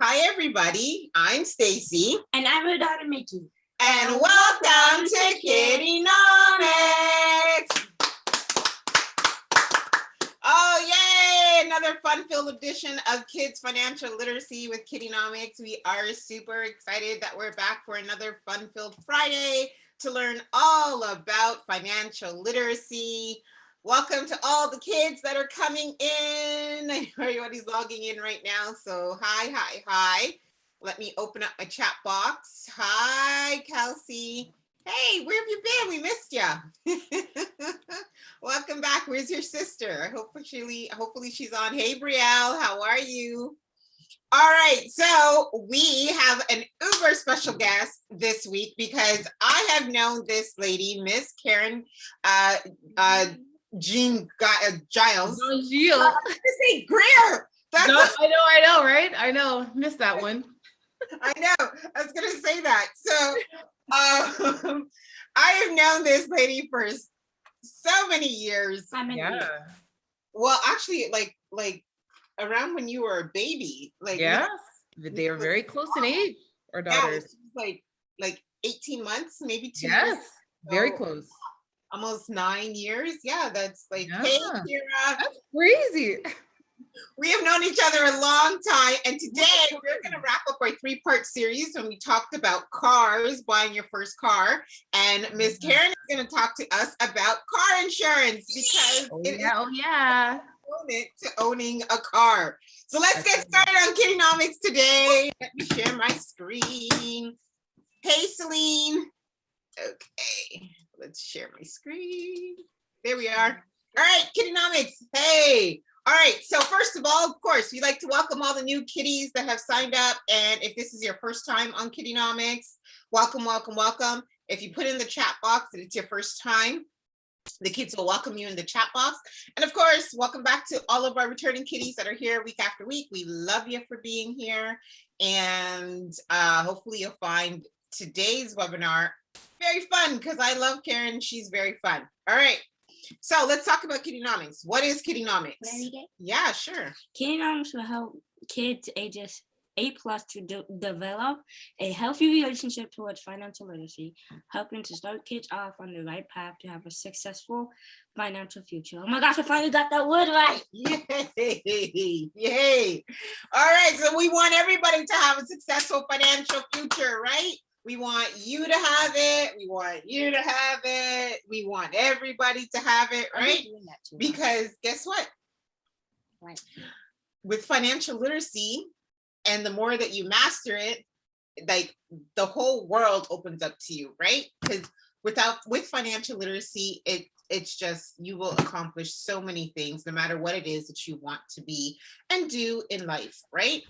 Hi, everybody. I'm Stacy. And I'm her daughter, Mickey. And welcome to KiddieNomics. Oh, yay! Another fun-filled edition of Kids Financial Literacy with KiddieNomics. We are super excited that we're back for another fun-filled Friday to learn all about financial literacy. Welcome to all the kids that are coming in. I know everybody's logging in right now, so hi. Let me open up my chat box. Hi, Kelsey. Hey, where have you been? We missed you. Welcome back. Where's your sister? Hopefully she's on. Hey, Brielle, how are you? All right, so we have an uber special guest this week because I have known this lady, Miss Karen Jean-Gilles. Jean-Gilles. I was gonna say Greer. I know, right? I know. Missed that one. I know. I was gonna say that. So I have known this lady for so many years. Yeah. Well, actually, like around when you were a baby. Yes. They were very close in age, our daughters. Yeah, like 18 months, maybe 2 yes. years. Very close. Almost 9 years. Yeah, that's like, Yeah. hey, Kira. That's crazy. We have known each other a long time, and today we're going to wrap up our 3-part series when we talked about cars, buying your first car, and Miss Karen is going to talk to us about car insurance because it is a component to owning a car. So let's get started on KiddieNomics today. Let me share my screen. Hey, Celine. Okay, let's share my screen. There we are. All right, KiddieNomics. Hey. All right, so first of all, of course, we'd like to welcome all the new kiddies that have signed up. And if this is your first time on KiddieNomics, welcome. If you put in the chat box that it's your first time, the kids will welcome you in the chat box. And of course, welcome back to all of our returning kiddies that are here week after week. We love you for being here. And hopefully you'll find today's webinar very fun because I love Karen. She's very fun. All right. So let's talk about KiddieNomics. What is KiddieNomics? Yeah, sure. KiddieNomics will help kids ages 8+ to develop a healthy relationship towards financial literacy, helping to start kids off on the right path to have a successful financial future. Oh my gosh, I finally got that word right. Yay. All right, so we want everybody to have a successful financial future, right? We want you to have it. We want you to have it. We want everybody to have it, right? Because guess what? Right. With financial literacy, and the more that you master it, like the whole world opens up to you, right? Because with financial literacy, it's just, you will accomplish so many things, no matter what it is that you want to be and do in life, right?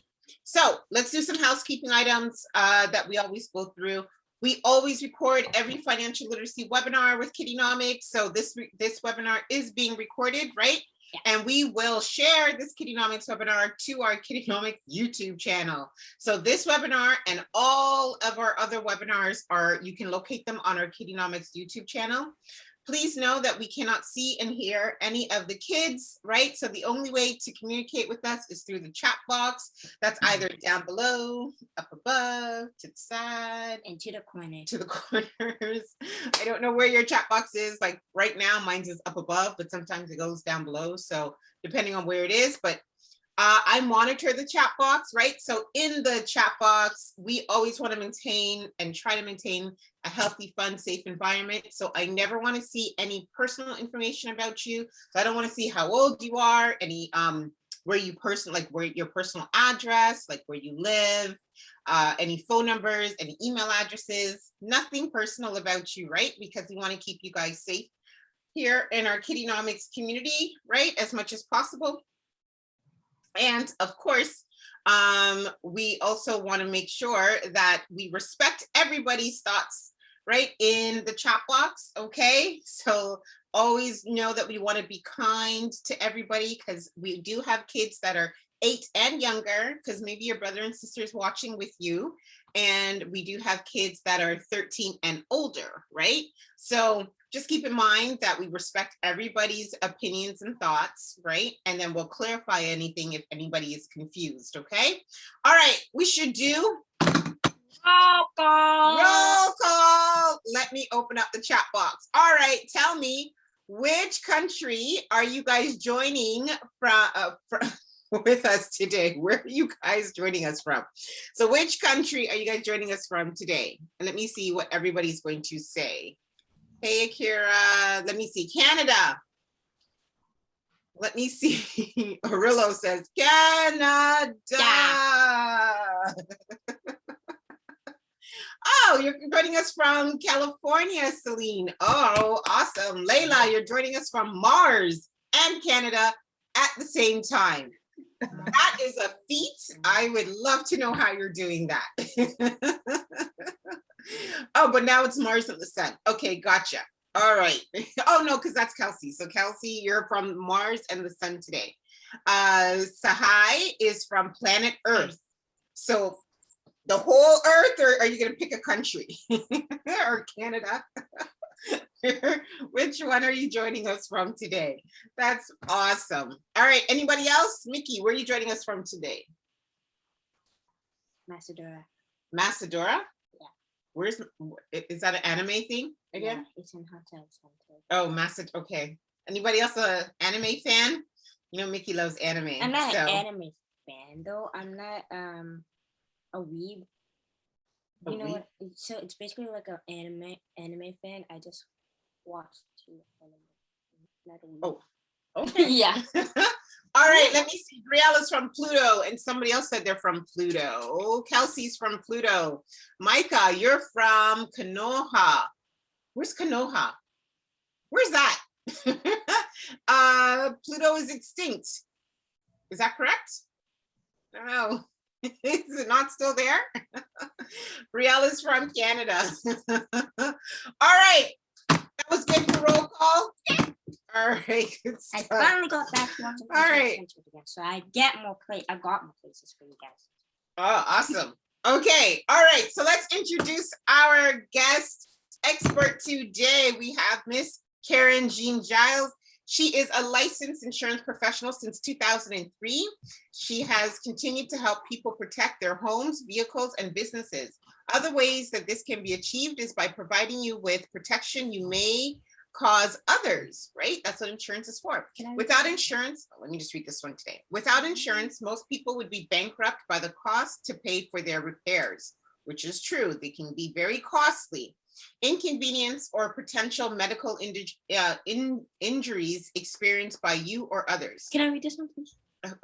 So let's do some housekeeping items that we always go through. We always record every financial literacy webinar with KiddieNomics. So this webinar is being recorded, right? Yeah. And we will share this KiddieNomics webinar to our KiddieNomics YouTube channel. So this webinar and all of our other webinars you can locate them on our KiddieNomics YouTube channel. Please know that we cannot see and hear any of the kids, right? So the only way to communicate with us is through the chat box. That's either down below, up above, to the side, and to the corner. To the corners. I don't know where your chat box is. Like right now, mine is up above, but sometimes it goes down below. So depending on where it is, but I monitor the chat box, right? So in the chat box, we always want to maintain and try to maintain a healthy, fun, safe environment. So I never want to see any personal information about you. So I don't want to see how old you are, any where your personal address, like where you live, any phone numbers, any email addresses, nothing personal about you, right? Because we want to keep you guys safe here in our KiddieNomics community, right? As much as possible. And of course, we also want to make sure that we respect everybody's thoughts, right, in the chat box, okay? So always know that we want to be kind to everybody because we do have kids that are 8 and younger, because maybe your brother and sister is watching with you. And we do have kids that are 13 and older, right? So just keep in mind that we respect everybody's opinions and thoughts, right? And then we'll clarify anything if anybody is confused, okay? All right, we should do Roll call. roll call. Let me open up the chat box. All right, tell me, which country are you guys joining from with us today? Where are you guys joining us from? So which country are you guys joining us from today? And let me see what everybody's going to say. Hey, Akira, let me see, Canada. Let me see, Arillo says, Canada. Oh, you're joining us from California, Celine. Oh, awesome. Layla, you're joining us from Mars and Canada at the same time. That is a feat. I would love to know how you're doing that. Oh, but now it's Mars and the sun. Okay, gotcha. All right. Oh, no, because that's Kelsey. So Kelsey, you're from Mars and the sun today. Sahai is from planet Earth. So the whole Earth, or are you going to pick a country? Or Canada? Which one are you joining us from today? That's awesome. All right, anybody else? Mickey, where are you joining us from today? Macedora. Macedora? Yeah. Where's, is that an anime thing again? Yeah, it's in Hotel Center. Oh, Macedora, okay. Anybody else a anime fan? You know, Mickey loves anime. I'm not an anime fan though. I'm not a weeb. You know what? So it's basically like an anime fan. I just watched two anime. Not a weeb. Oh, okay. Yeah. All right, let me see. Brielle is from Pluto, and somebody else said they're from Pluto. Kelsey's from Pluto. Micah, you're from Konoha. Where's Konoha? Where's that? Pluto is extinct. Is that correct? I don't know. Is it not still there? Brielle is from Canada. All right. That was good for roll call. All right. Good I stuff. finally got back to watching All right. again, so I get more play. I got more places for you guys. Oh, awesome. Okay. All right. So let's introduce our guest expert today. We have Miss Karen Jean-Gilles. She is a licensed insurance professional since 2003. She has continued to help people protect their homes, vehicles, and businesses. Other ways that this can be achieved is by providing you with protection you may cause others, right? That's what insurance is for. Without insurance, let me just read this one today. Without insurance, most people would be bankrupt by the cost to pay for their repairs, which is true. They can be very costly. Inconvenience or potential medical injuries experienced by you or others. Can I read this one, please?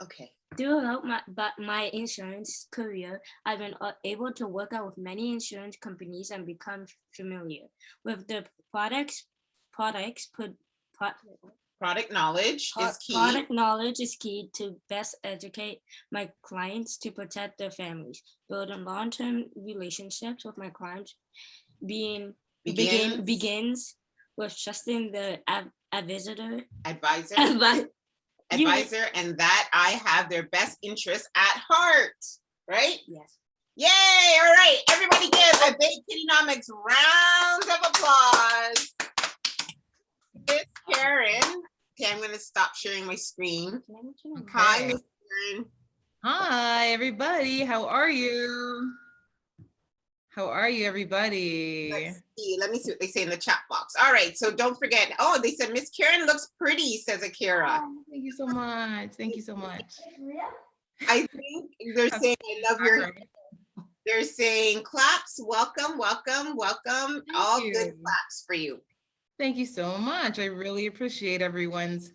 Okay. Throughout my insurance career, I've been able to work out with many insurance companies and become familiar with the product knowledge is key. Product knowledge is key to best educate my clients to protect their families. Building long-term relationships with my clients begins with trusting the advisor, and that I have their best interests at heart, right? Yes. Yay! All right, everybody give a big KiddieNomics round of applause. Miss Karen. Okay, I'm gonna stop sharing my screen. Hi, Miss Karen. Hi, everybody. How are you? How are you, everybody? Let me see what they say in the chat box. All right, so don't forget. Oh, they said Miss Karen looks pretty, says Akira. Oh, thank you so much. Thank you so much. I think they're saying I love your. They're saying claps. Welcome, welcome, welcome. All good claps for you. Thank you so much. I really appreciate everyone's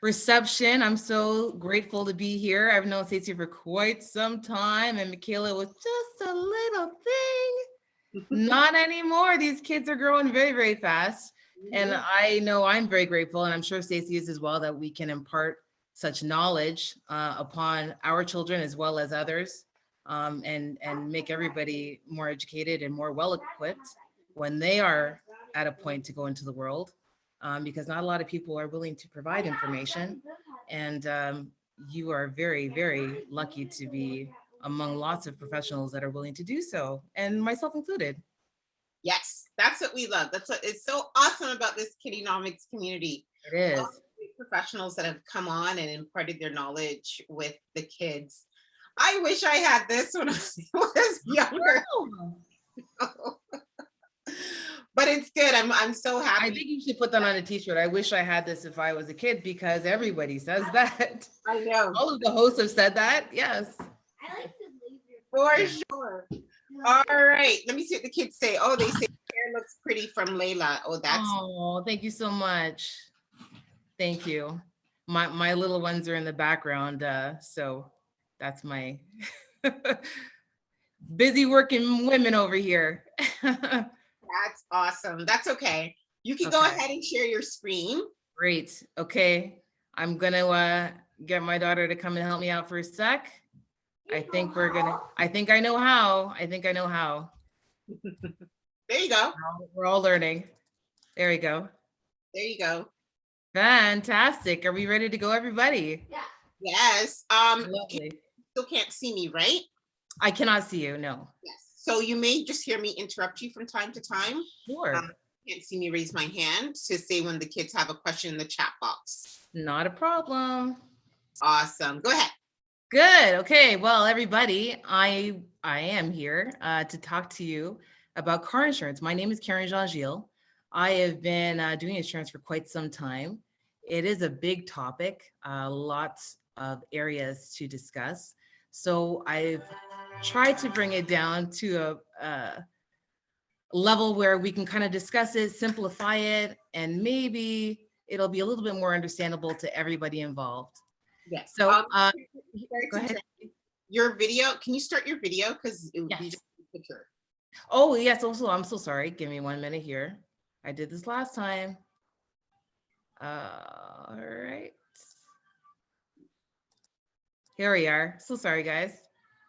reception. I'm so grateful to be here. I've known Stacey for quite some time, and Michaela was just a little thing. Not anymore. These kids are growing very, very fast. And I know I'm very grateful, and I'm sure Stacey is as well, that we can impart such knowledge upon our children as well as others, and make everybody more educated and more well-equipped when they are at a point to go into the world, because not a lot of people are willing to provide information. And you are very, very lucky to be among lots of professionals that are willing to do so, and myself included. Yes, that's what we love. That's what is so awesome about this KiddieNomics community. It is. All the professionals that have come on and imparted their knowledge with the kids. I wish I had this when I was younger. But it's good. I'm so happy. I think you should put that on a t-shirt. I wish I had this if I was a kid, because everybody says that. I know. All of the hosts have said that. Yes. For sure. All right. Let me see what the kids say. Oh, they say hair looks pretty from Layla. Oh, that's. Oh, thank you so much. Thank you. My little ones are in the background, so that's my busy working women over here. That's awesome. That's okay. You can go ahead and share your screen. Great. Okay. I'm gonna get my daughter to come and help me out for a sec. I think I know how. There you go. We're all learning. There we go. There you go. Fantastic. Are we ready to go, everybody? Yeah. Yes. Lovely. Still can't see me, right? I cannot see you, no. Yes. So you may just hear me interrupt you from time to time. Sure. Can't see me raise my hand to say when the kids have a question in the chat box. Not a problem. Awesome. Go ahead. Good. Okay. Well, everybody, I am here to talk to you about car insurance. My name is Karen Jean-Gilles. I have been doing insurance for quite some time. It is a big topic, lots of areas to discuss. So I've tried to bring it down to a level where we can kind of discuss it, simplify it, and maybe it'll be a little bit more understandable to everybody involved. Yes. So go ahead. Your video, can you start your video? Because it would be just a picture. Oh, yes. Also, I'm so sorry. Give me 1 minute here. I did this last time. All right. Here we are. So sorry, guys.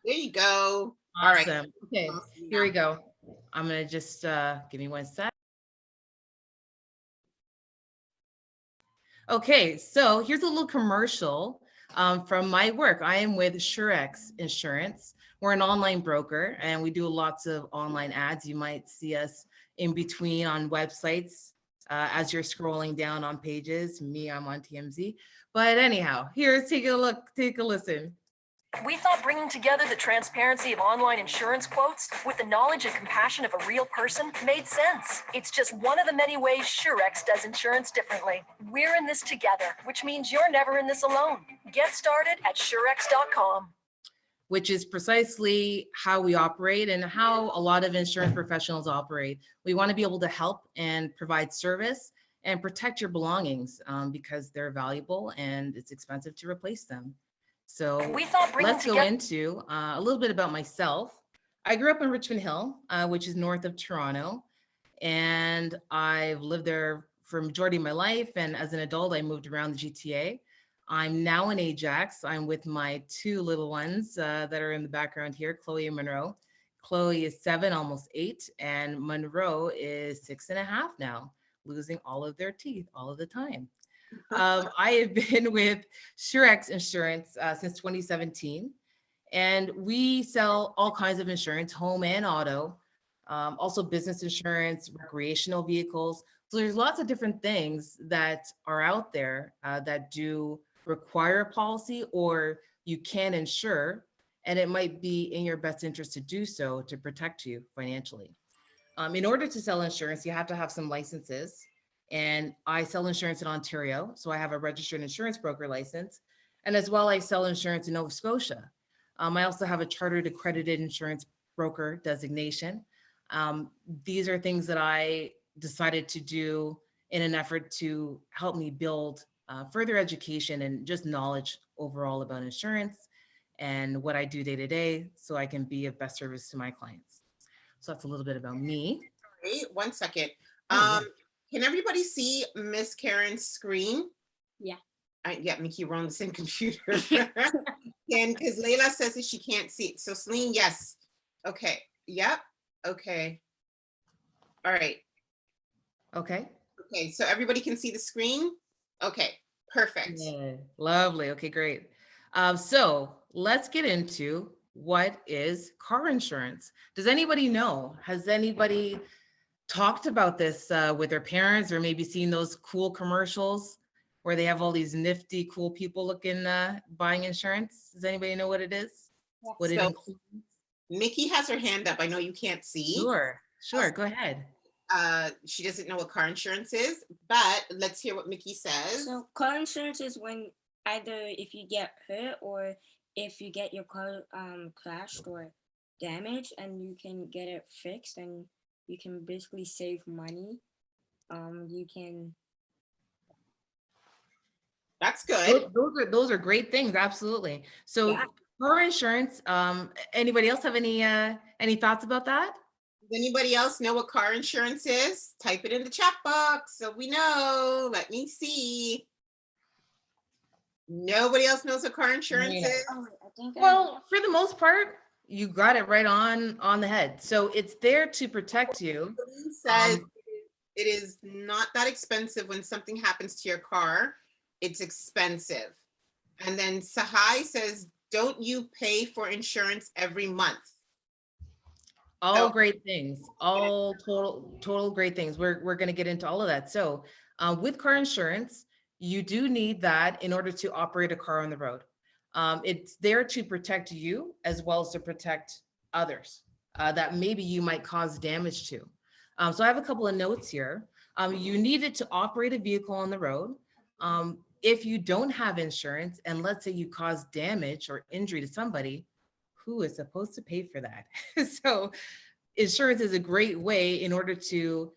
There you go. Awesome. All right. Okay, here we go. I'm gonna just give me 1 sec. Okay, so here's a little commercial from my work. I am with Surex Insurance. We're an online broker and we do lots of online ads. You might see us in between on websites as you're scrolling down on pages. Me, I'm on TMZ. But anyhow, here's take a look, take a listen. We thought bringing together the transparency of online insurance quotes with the knowledge and compassion of a real person made sense. It's just one of the many ways Surex does insurance differently. We're in this together, which means you're never in this alone. Get started at surex.com. Which is precisely how we operate and how a lot of insurance professionals operate. We want to be able to help and provide service and protect your belongings because they're valuable and it's expensive to replace them. So let's go into a little bit about myself. I grew up in Richmond Hill, which is north of Toronto, and I've lived there for a majority of my life. And as an adult, I moved around the GTA. I'm now in Ajax. I'm with my 2 little ones that are in the background here, Chloe and Monroe. Chloe is 7, almost 8, and Monroe is 6.5 now, losing all of their teeth all of the time. I have been with Surex Insurance since 2017, and we sell all kinds of insurance, home and auto, also business insurance, recreational vehicles. So there's lots of different things that are out there that do require a policy or you can insure, and it might be in your best interest to do so to protect you financially. In order to sell insurance, you have to have some licenses. And I sell insurance in Ontario, so I have a registered insurance broker license. And as well, I sell insurance in Nova Scotia. I also have a chartered accredited insurance broker designation. These are things that I decided to do in an effort to help me build further education and just knowledge overall about insurance and what I do day to day so I can be of best service to my clients. So that's a little bit about me. Wait 1 second. Oh, yeah. Can everybody see Miss Karen's screen? Yeah. Yeah, Mickey, we're on the same computer. And because Layla says that she can't see it. So Celine, yes. Okay. Yep. Okay. All right. Okay. Okay. So everybody can see the screen? Okay. Perfect. Yeah. Lovely. Okay, great. So let's get into what is car insurance. Does anybody know? Has anybody talked about this with their parents, or maybe seen those cool commercials where they have all these nifty, cool people looking buying insurance? Does anybody know what it is? What it So includes? Mickey has her hand up. I know you can't see. Sure, go ahead. She doesn't know what car insurance is, but let's hear what Mickey says. So car insurance is when either if you get hurt or if you get your car crashed or damaged, and you can get it fixed, and you can basically save money. You can. That's good. Those are great things, absolutely. So Yeah. car insurance, anybody else have any thoughts about that? Does anybody else know what car insurance is? Type it in the chat box so we know. Let me see. Nobody else knows what car insurance Marina. is? Oh, I think. Well, for the most part, you got it right on the head. So it's there to protect you. It says it is not that expensive when something happens to your car. It's expensive. And then Sahai says, don't you pay for insurance every month? All great things, all total great things. We're going to get into all of that. So with car insurance, you do need that in order to operate a car on the road. It's there to protect you as well as to protect others that maybe you might cause damage to. So I have a couple of notes here. You need it to operate a vehicle on the road. If you don't have insurance, and let's say you cause damage or injury to somebody, who is supposed to pay for that? So insurance is a great way in order to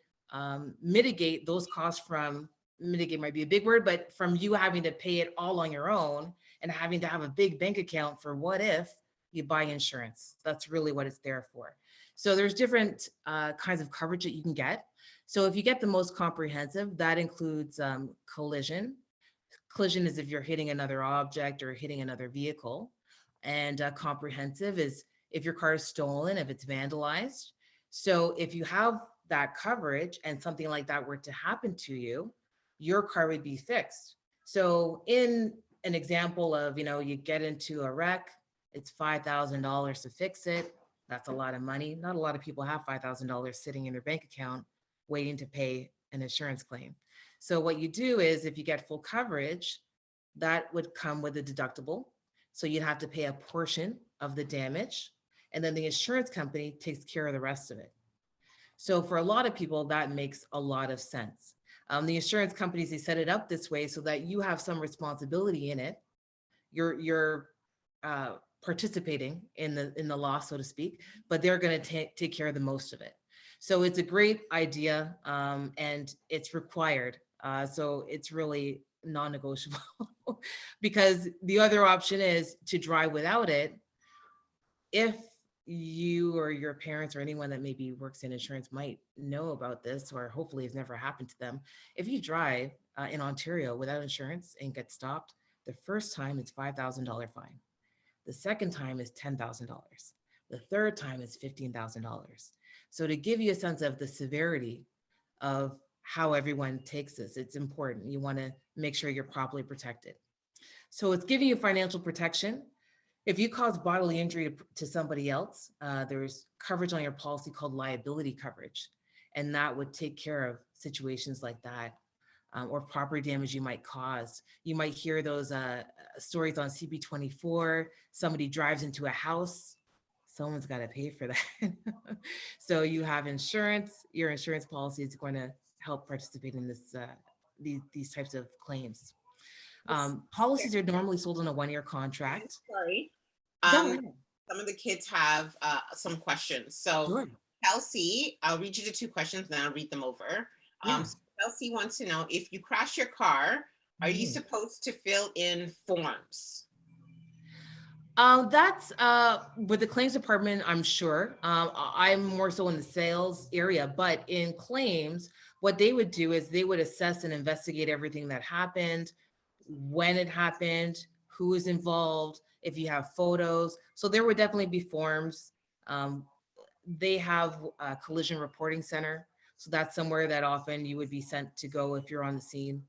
mitigate those costs from, mitigate might be a big word, but from you having to pay it all on your own and having to have a big bank account for what if you buy insurance. That's really what it's there for. So there's different kinds of coverage that you can get. So if you get the most comprehensive, that includes collision. Collision is if you're hitting another object or hitting another vehicle. And comprehensive is if your car is stolen, if it's vandalized. So if you have that coverage and something like that were to happen to you, your car would be fixed. So in an example of, you get into a wreck, it's $5,000 to fix it. That's a lot of money. Not a lot of people have $5,000 sitting in their bank account waiting to pay an insurance claim. So what you do is if you get full coverage, that would come with a deductible. So you'd have to pay a portion of the damage, and then the insurance company takes care of the rest of it. So for a lot of people, that makes a lot of sense. The insurance companies, they set it up this way so that you have some responsibility in it. You're participating in the loss, so to speak, but they're going to take care of the most of it. So it's a great idea, and it's required. So it's really non-negotiable because the other option is to drive without it. If you or your parents or anyone that maybe works in insurance might know about this, or hopefully it's never happened to them. If you drive in Ontario without insurance and get stopped, the first time it's $5,000 fine. The second time is $10,000. The third time is $15,000. So to give you a sense of the severity of how everyone takes this, it's important. You want to make sure you're properly protected. So it's giving you financial protection. If you cause bodily injury to somebody else, there's coverage on your policy called liability coverage, and that would take care of situations like that, or property damage you might cause. You might hear those stories on CP24, somebody drives into a house, someone's got to pay for that. So you have insurance, your insurance policy is going to help participate in this, these types of claims. Policies are normally sold on a 1-year contract. Sorry. Go ahead. Some of the kids have some questions. So Sure. Kelsey, I'll read you the 2 questions, then I'll read them over. Yeah. So Kelsey wants to know, if you crash your car, are you supposed to fill in forms? That's with the claims department, I'm sure. I'm more so in the sales area, but in claims, what they would do is they would assess and investigate everything that happened, when it happened, who is involved, if you have photos. So there would definitely be forms. They have a collision reporting center. So that's somewhere that often you would be sent to go if you're on the scene.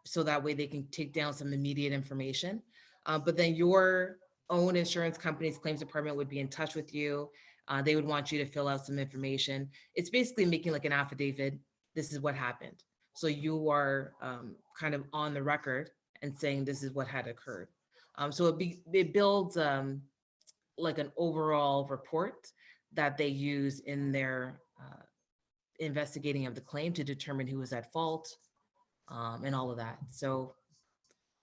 so that way they can take down some immediate information. But then your own insurance company's claims department would be in touch with you. They would want you to fill out some information. It's basically making like an affidavit. This is what happened. So you are kind of on the record and saying this is what had occurred. So it builds like an overall report that they use in their investigating of the claim to determine who was at fault, and all of that. So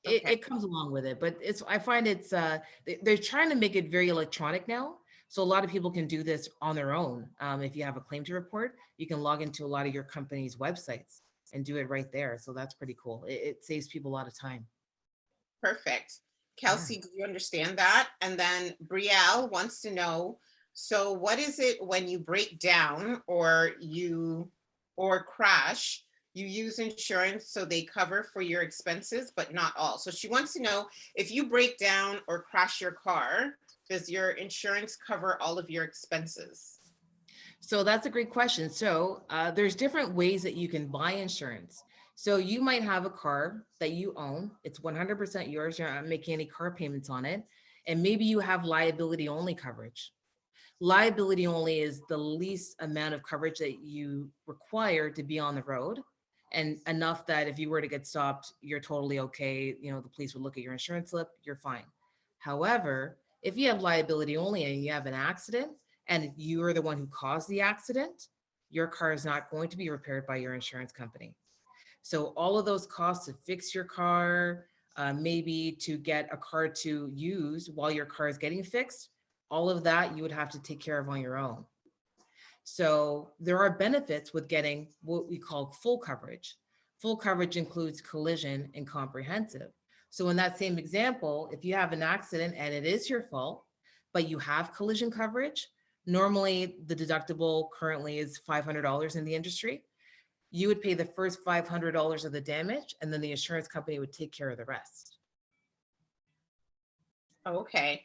it comes along with it, but I find they're trying to make it very electronic now. So a lot of people can do this on their own. If you have a claim to report, you can log into a lot of your company's websites and do it right there. So that's pretty cool. It saves people a lot of time. Perfect. Kelsey, do you understand that? And then Brielle wants to know, so what is it when you break down or crash, you use insurance so they cover for your expenses, but not all. So she wants to know, if you break down or crash your car, does your insurance cover all of your expenses? So that's a great question. So there's different ways that you can buy insurance. So you might have a car that you own. It's 100% yours. You're not making any car payments on it. And maybe you have liability only coverage. Liability only is the least amount of coverage that you require to be on the road, and enough that if you were to get stopped, you're totally okay. You know, the police would look at your insurance slip, you're fine. However, if you have liability only and you have an accident and you are the one who caused the accident, your car is not going to be repaired by your insurance company. So all of those costs to fix your car, maybe to get a car to use while your car is getting fixed, all of that you would have to take care of on your own. So there are benefits with getting what we call full coverage. Full coverage includes collision and comprehensive. So in that same example, if you have an accident and it is your fault, but you have collision coverage, normally the deductible currently is $500 in the industry. You would pay the first $500 of the damage, and then the insurance company would take care of the rest. Okay.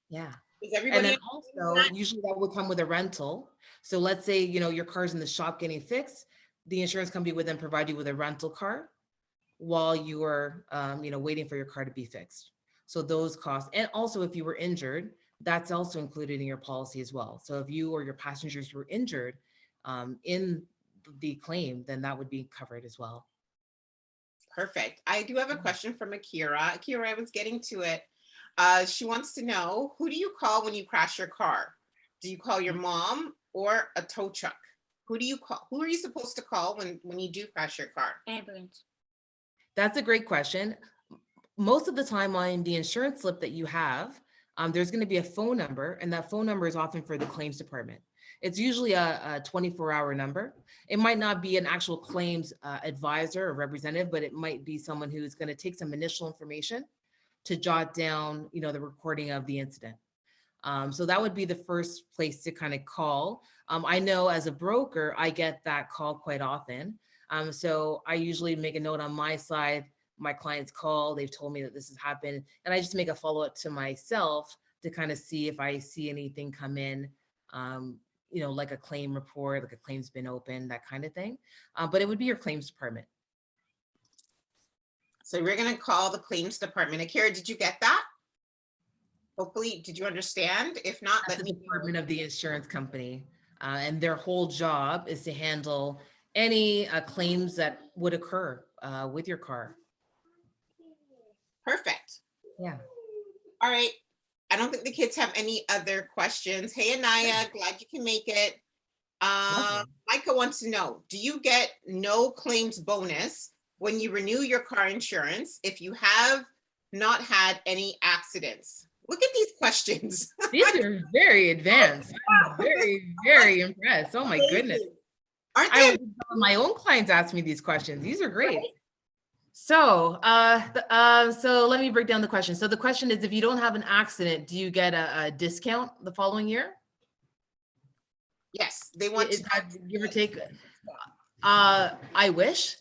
Yeah. Is everybody? And then also, usually that would come with a rental. So let's say, you know, your car's in the shop getting fixed. The insurance company would then provide you with a rental car while you are, you know, waiting for your car to be fixed. So those costs, and also if you were injured, that's also included in your policy as well. So if you or your passengers were injured in the claim, then that would be covered as well. Perfect. I do have a question from Akira. Akira, I was getting to it. She wants to know, who do you call when you crash your car? Do you call your mom or a tow truck? Who do you call? Who are you supposed to call when you do crash your car? Ambulance. That's a great question. Most of the time on the insurance slip that you have, there's going to be a phone number, and that phone number is often for the claims department. It's usually a 24-hour number. It might not be an actual claims advisor or representative, but it might be someone who's going to take some initial information to jot down, you know, the recording of the incident. So that would be the first place to kind of call. I know as a broker, I get that call quite often. So I usually make a note on my side. My clients call, they've told me that this has happened, and I just make a follow-up to myself to kind of see if I see anything come in, you know, like a claim report, like a claim's been opened, that kind of thing. But it would be your claims department. So we're going to call the claims department. Akira, did you get that? Hopefully, did you understand? If not, That's the department of the insurance company. And their whole job is to handle any claims that would occur with your car. Perfect. Yeah. All right. I don't think the kids have any other questions. Hey, Anaya, glad you can make it. Micah wants to know, do you get no claims bonus when you renew your car insurance if you have not had any accidents? Look at these questions. These are very advanced. I'm very, very impressed. Oh my goodness. Aren't I they? my own clients ask me these questions. These are great. So, so let me break down the question. So the question is, if you don't have an accident, do you get a discount the following year? Yes, they want Is to that give or take? I wish.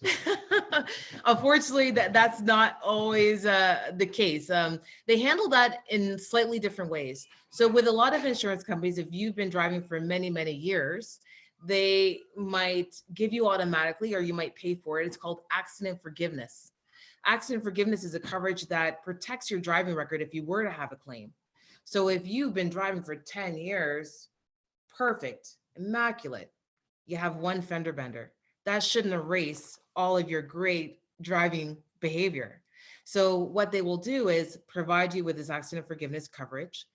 Unfortunately, that's not always the case. They handle that in slightly different ways. So with a lot of insurance companies, if you've been driving for many, many years, they might give you automatically, or you might pay for it. It's called accident forgiveness. accident forgiveness is a coverage that protects your driving record if you were to have a claim. So if you've been driving for 10 years, perfect, immaculate, you have one fender bender. That shouldn't erase all of your great driving behavior. So what they will do is provide you with this accident forgiveness coverage.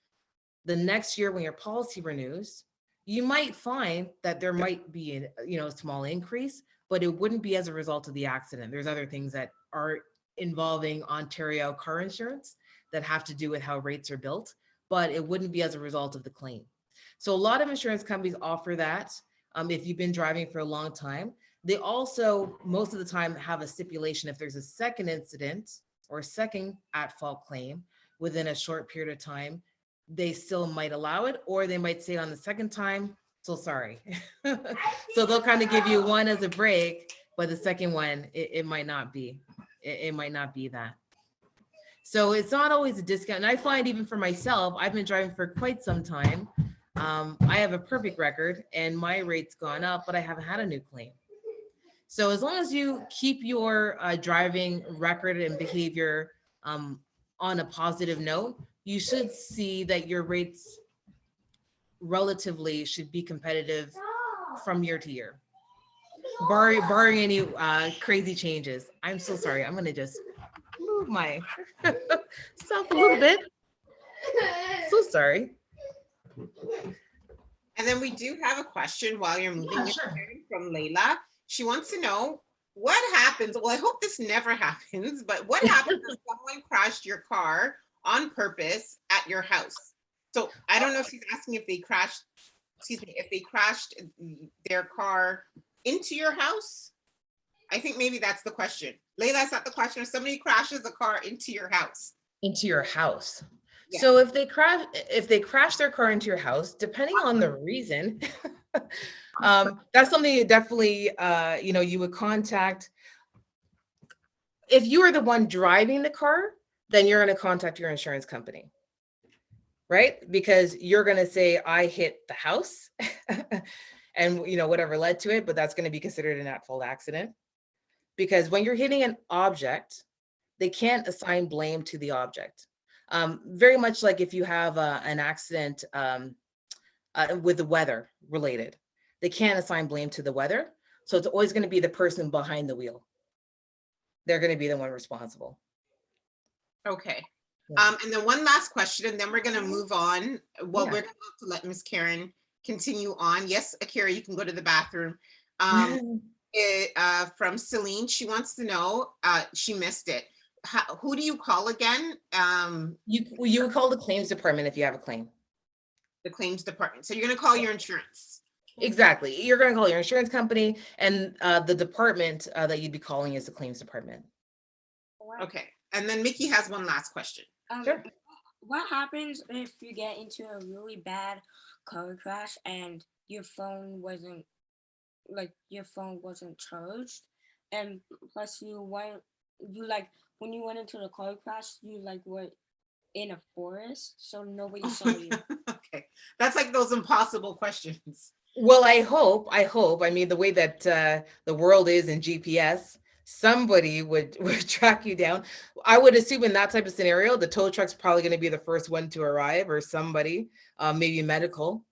The next year when your policy renews, you might find that there might be a small increase, but it wouldn't be as a result of the accident. There's other things that are involving Ontario car insurance that have to do with how rates are built, but it wouldn't be as a result of the claim. So a lot of insurance companies offer that if you've been driving for a long time. They also, most of the time, have a stipulation if there's a second incident or a second at-fault claim within a short period of time, they still might allow it, or they might say on the second time, so sorry. So they'll kind of give you one as a break, but the second one, it might not be. It might not be that. So it's not always a discount. And I find even for myself, I've been driving for quite some time. I have a perfect record and my rate's gone up, but I haven't had a new claim. So as long as you keep your driving record and behavior on a positive note, you should see that your rates relatively should be competitive from year to year, barring any crazy changes. I'm so sorry. I'm gonna just move my self a little bit. So sorry. And then we do have a question while you're moving from Layla. She wants to know what happens. Well, I hope this never happens, but what happens if someone crashed your car on purpose at your house? So I don't know if she's asking if they crashed, if they crashed their car into your house. I think maybe that's the question. Layla, is that the question? If somebody crashes a car into your house. Into your house. Yes. So if they crash their car into your house, depending on the reason, that's something you definitely, you would contact. If you are the one driving the car, then you're going to contact your insurance company, right? Because you're going to say, I hit the house and, whatever led to it, but that's going to be considered an at-fault accident. Because when you're hitting an object, they can't assign blame to the object. Very much like if you have an accident with the weather related, they can't assign blame to the weather. So it's always going to be the person behind the wheel. They're going to be the one responsible. Okay. Yeah. And then one last question, and then we're going to move on. Well, Yeah. we're going to let Miss Karen continue on. Yes, Akira, you can go to the bathroom. From Celine, she wants to know, she missed it. Who do you call again? You would call the claims department if you have a claim. The claims department. So you're going to call your insurance. Exactly. You're going to call your insurance company, and the department that you'd be calling is the claims department. Okay. And then Mickey has one last question. Sure. What happens if you get into a really bad car crash and your phone wasn't charged, and plus when you went into the car crash, you were in a forest, so nobody saw you. Okay. That's like those impossible questions. Well, I hope, I mean, the way that the world is in GPS, somebody would track you down. I would assume in that type of scenario, the tow truck's probably going to be the first one to arrive, or somebody, maybe medical,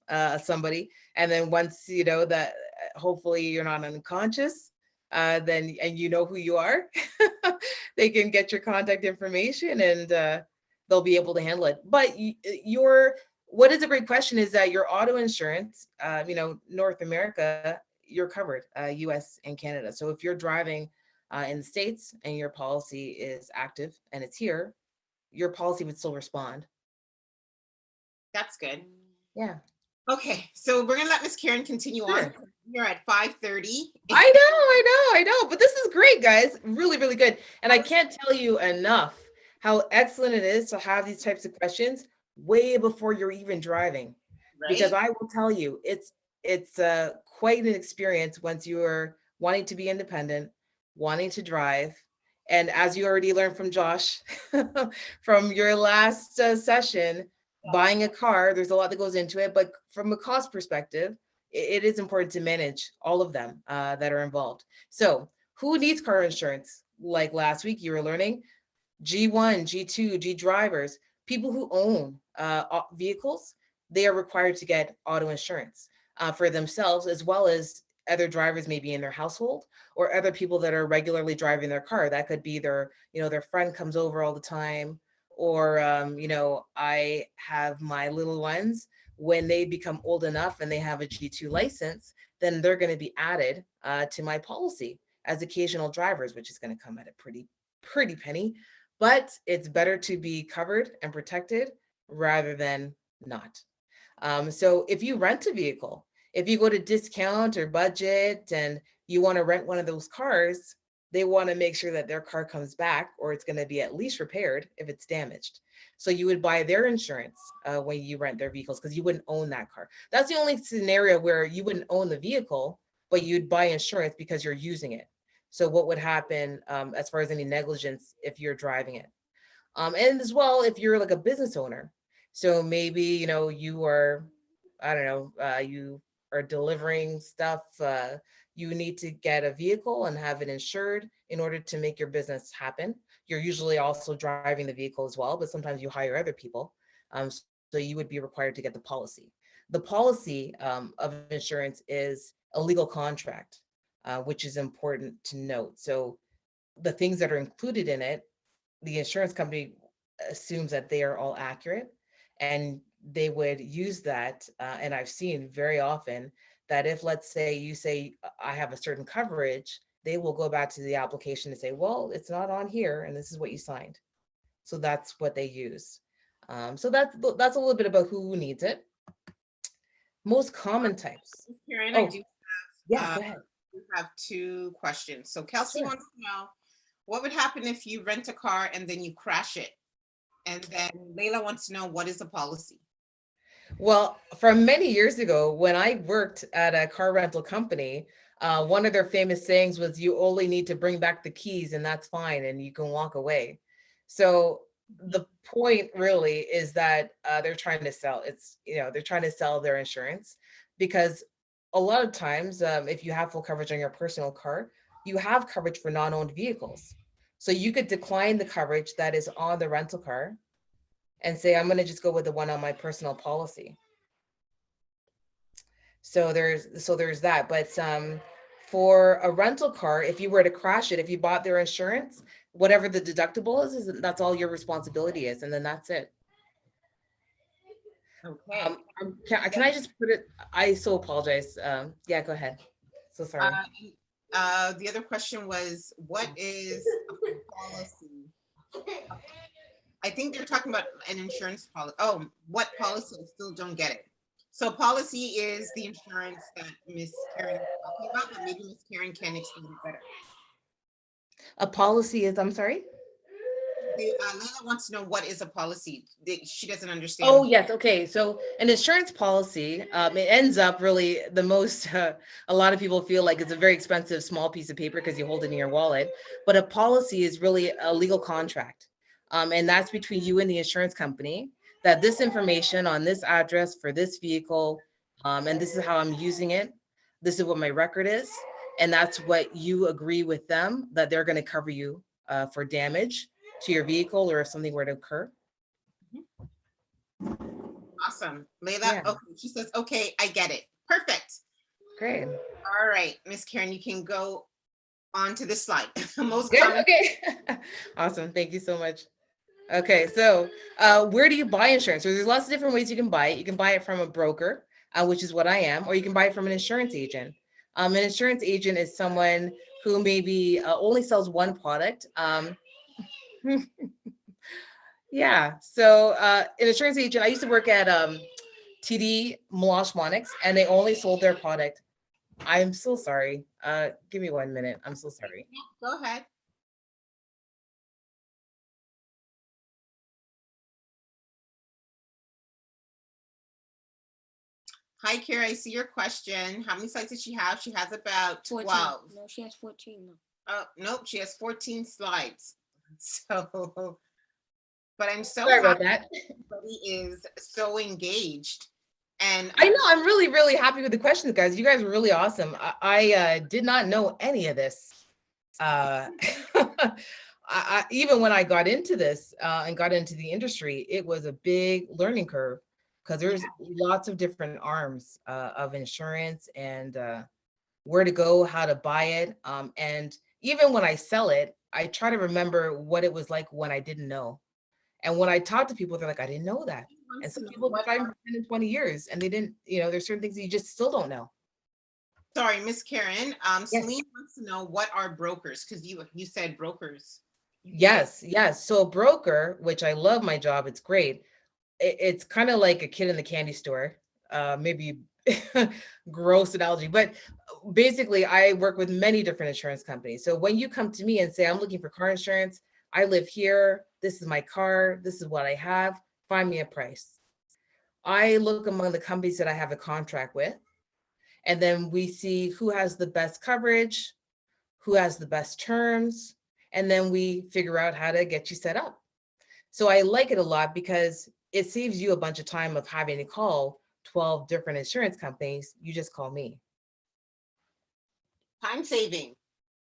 somebody. And then once you know that hopefully you're not unconscious, then, and you know who you are, they can get your contact information and they'll be able to handle it. But what is a great question is that your auto insurance, North America, you're covered, US and Canada. So if you're driving in the States and your policy is active and it's here, your policy would still respond. That's good. Yeah. Okay, so we're gonna let Miss Karen continue on. You're at 5:30. I know, but this is great, guys. Really, really good. And I can't tell you enough how excellent it is to have these types of questions way before you're even driving. Right? Because I will tell you, it's quite an experience once you are wanting to be independent, wanting to drive. And as you already learned from Josh, from your last session, buying a car, there's a lot that goes into it, but from a cost perspective, it is important to manage all of them that are involved. So who needs car insurance? like last week you were learning, G1, G2, G drivers, people who own vehicles, they are required to get auto insurance for themselves, as well as other drivers maybe in their household, or other people that are regularly driving their car. That could be their, their friend comes over all the time, or, I have my little ones, when they become old enough and they have a G2 license, then they're going to be added to my policy as occasional drivers, which is going to come at a pretty penny, but it's better to be covered and protected rather than not. So if you rent a vehicle, if you go to discount or budget and you want to rent one of those cars, they want to make sure that their car comes back, or it's going to be at least repaired if it's damaged. So you would buy their insurance when you rent their vehicles, because you wouldn't own that car. That's the only scenario where you wouldn't own the vehicle, but you'd buy insurance because you're using it. So what would happen as far as any negligence if you're driving it? And as well, if you're like a business owner, so maybe, you are, I don't know, you are delivering stuff, you need to get a vehicle and have it insured in order to make your business happen. You're usually also driving the vehicle as well, but sometimes you hire other people. So you would be required to get the policy. The policy of insurance is a legal contract, which is important to note. So the things that are included in it, the insurance company assumes that they are all accurate, and they would use that. And I've seen very often that if, let's say, you say, I have a certain coverage, they will go back to the application and say, well, it's not on here, and this is what you signed. So that's what they use. So that's a little bit about who needs it. Most common types. Karen, Oh, I do yeah, go ahead. we have two questions. So Kelsey Sure. wants to know, what would happen if you rent a car and then you crash it? And then Layla wants to know, what is a policy? Well, from many years ago, when I worked at a car rental company, one of their famous sayings was, you only need to bring back the keys and that's fine, and you can walk away. So the point really is that they're trying to sell, they're trying to sell their insurance, because a lot of times, if you have full coverage on your personal car, you have coverage for non-owned vehicles. So you could decline the coverage that is on the rental car and say, I'm going to just go with the one on my personal policy. So there's that. But for a rental car, if you were to crash it, if you bought their insurance, whatever the deductible is that's all your responsibility is, and then that's it. Okay. Can I just put it? I so apologize. Yeah, go ahead. So sorry. The other question was, what is a policy? I think they're talking about an insurance policy. Oh, what policy? I still don't get it. So policy is the insurance that Miss Karen is talking about, but maybe Miss Karen can explain it better. A policy is, I'm sorry? Layla wants to know, what is a policy? She doesn't understand. Oh, yes. Okay. So an insurance policy, it ends up really the most, a lot of people feel like it's a very expensive small piece of paper because you hold it in your wallet. But a policy is really a legal contract. And that's between you and the insurance company, that this information on this address for this vehicle, and this is how I'm using it. This is what my record is. And that's what you agree with them, that they're going to cover you for damage to your vehicle, or if something were to occur. Awesome. Layla, Yeah. okay, she says, okay, I get it. Perfect. Great. All right, Miss Karen, you can go on to this slide. Most Good. common. Okay. Awesome. Thank you so much. Okay, so where do you buy insurance? So there's lots of different ways you can buy it. You can buy it from a broker, which is what I am, or you can buy it from an insurance agent. An insurance agent is someone who maybe only sells one product. Yeah, so an insurance agent, I used to work at KiddieNomics, and they only sold their product. I'm so sorry. Give me 1 minute. I'm so sorry. Go ahead. Hi, Kara, I see your question. How many slides does she have? She has about 12. 14. No, she has 14. No. Oh, nope, she has 14 slides. So, but I'm so Sorry about happy that. everybody is so engaged. And I know, I'm really, really happy with the questions, guys. You guys are really awesome. I did not know any of this. Even when I got into this and got into the industry, it was a big learning curve because there's lots of different arms of insurance and where to go, how to buy it. And even when I sell it, I try to remember what it was like when I didn't know. And when I talk to people, they're like, I didn't know that. And some people have been driving for 10 and 20 years and they didn't, there's certain things you just still don't know. Sorry, Miss Karen. Yes. Celine wants to know, what are brokers? Because you said brokers. Yes. So a broker, which I love my job, it's great. It's kind of like a kid in the candy store. Maybe gross analogy, but basically I work with many different insurance companies. So when you come to me and say, I'm looking for car insurance, I live here, this is my car, this is what I have, find me a price. I look among the companies that I have a contract with, and then we see who has the best coverage, who has the best terms, and then we figure out how to get you set up. So I like it a lot because it saves you a bunch of time of having to call 12 different insurance companies. You just call me. Time saving.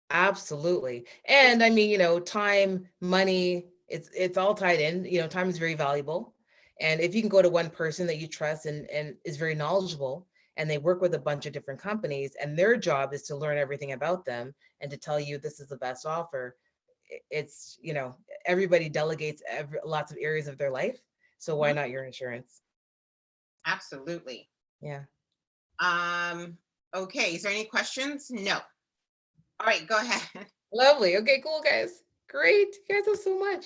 Absolutely. And I mean, time, money, it's all tied in. Time is very valuable. And if you can go to one person that you trust and is very knowledgeable, and they work with a bunch of different companies, and their job is to learn everything about them and to tell you this is the best offer. It's, everybody delegates lots of areas of their life. So why not your insurance? Absolutely. Yeah. Okay. Is there any questions? No. All right, go ahead. Lovely. Okay, cool, guys. Great. You guys have so much.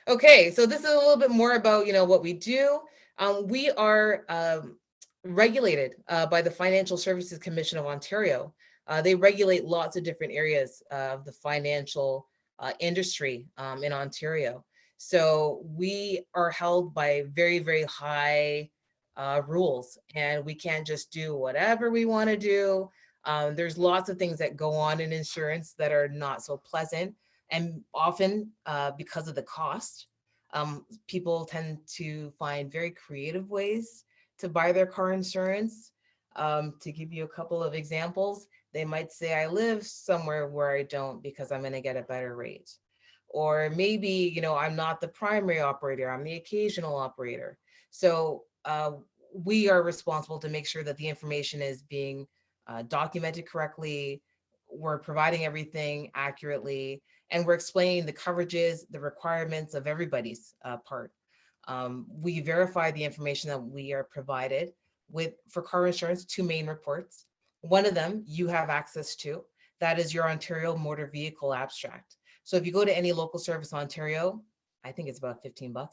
Okay, so this is a little bit more about, what we do. We are regulated by the Financial Services Commission of Ontario. They regulate lots of different areas of the financial industry in Ontario. So we are held by very, very high rules, and we can't just do whatever we want to do. There's lots of things that go on in insurance that are not so pleasant, and often because of the cost, people tend to find very creative ways to buy their car insurance. To give you a couple of examples, they might say, I live somewhere where I don't because I'm going to get a better rate. Or maybe, I'm not the primary operator, I'm the occasional operator. So we are responsible to make sure that the information is being documented correctly. We're providing everything accurately, and we're explaining the coverages, the requirements of everybody's part. We verify the information that we are provided with for car insurance, 2 main reports. One of them you have access to, that is your Ontario Motor Vehicle Abstract. So if you go to any local service in Ontario, I think it's about $15.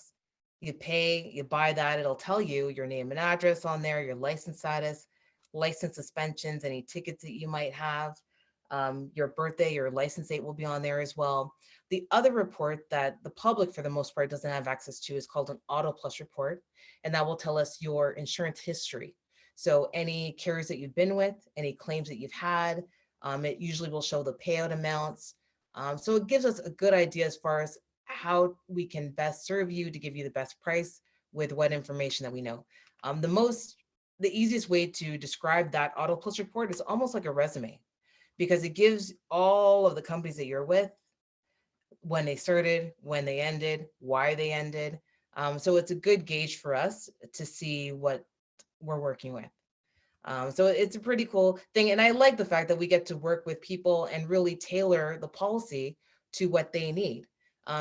You pay, you buy that, it'll tell you your name and address on there, your license status, license suspensions, any tickets that you might have, your birthday, your license date will be on there as well. The other report that the public, for the most part, doesn't have access to is called an Auto Plus report, and that will tell us your insurance history. So any carriers that you've been with, any claims that you've had, it usually will show the payout amounts. So it gives us a good idea as far as how we can best serve you to give you the best price with what information that we know. The easiest way to describe that Auto Plus report is almost like a resume, because it gives all of the companies that you're with, when they started, when they ended, why they ended. So it's a good gauge for us to see what we're working with. So it's a pretty cool thing. And I like the fact that we get to work with people and really tailor the policy to what they need.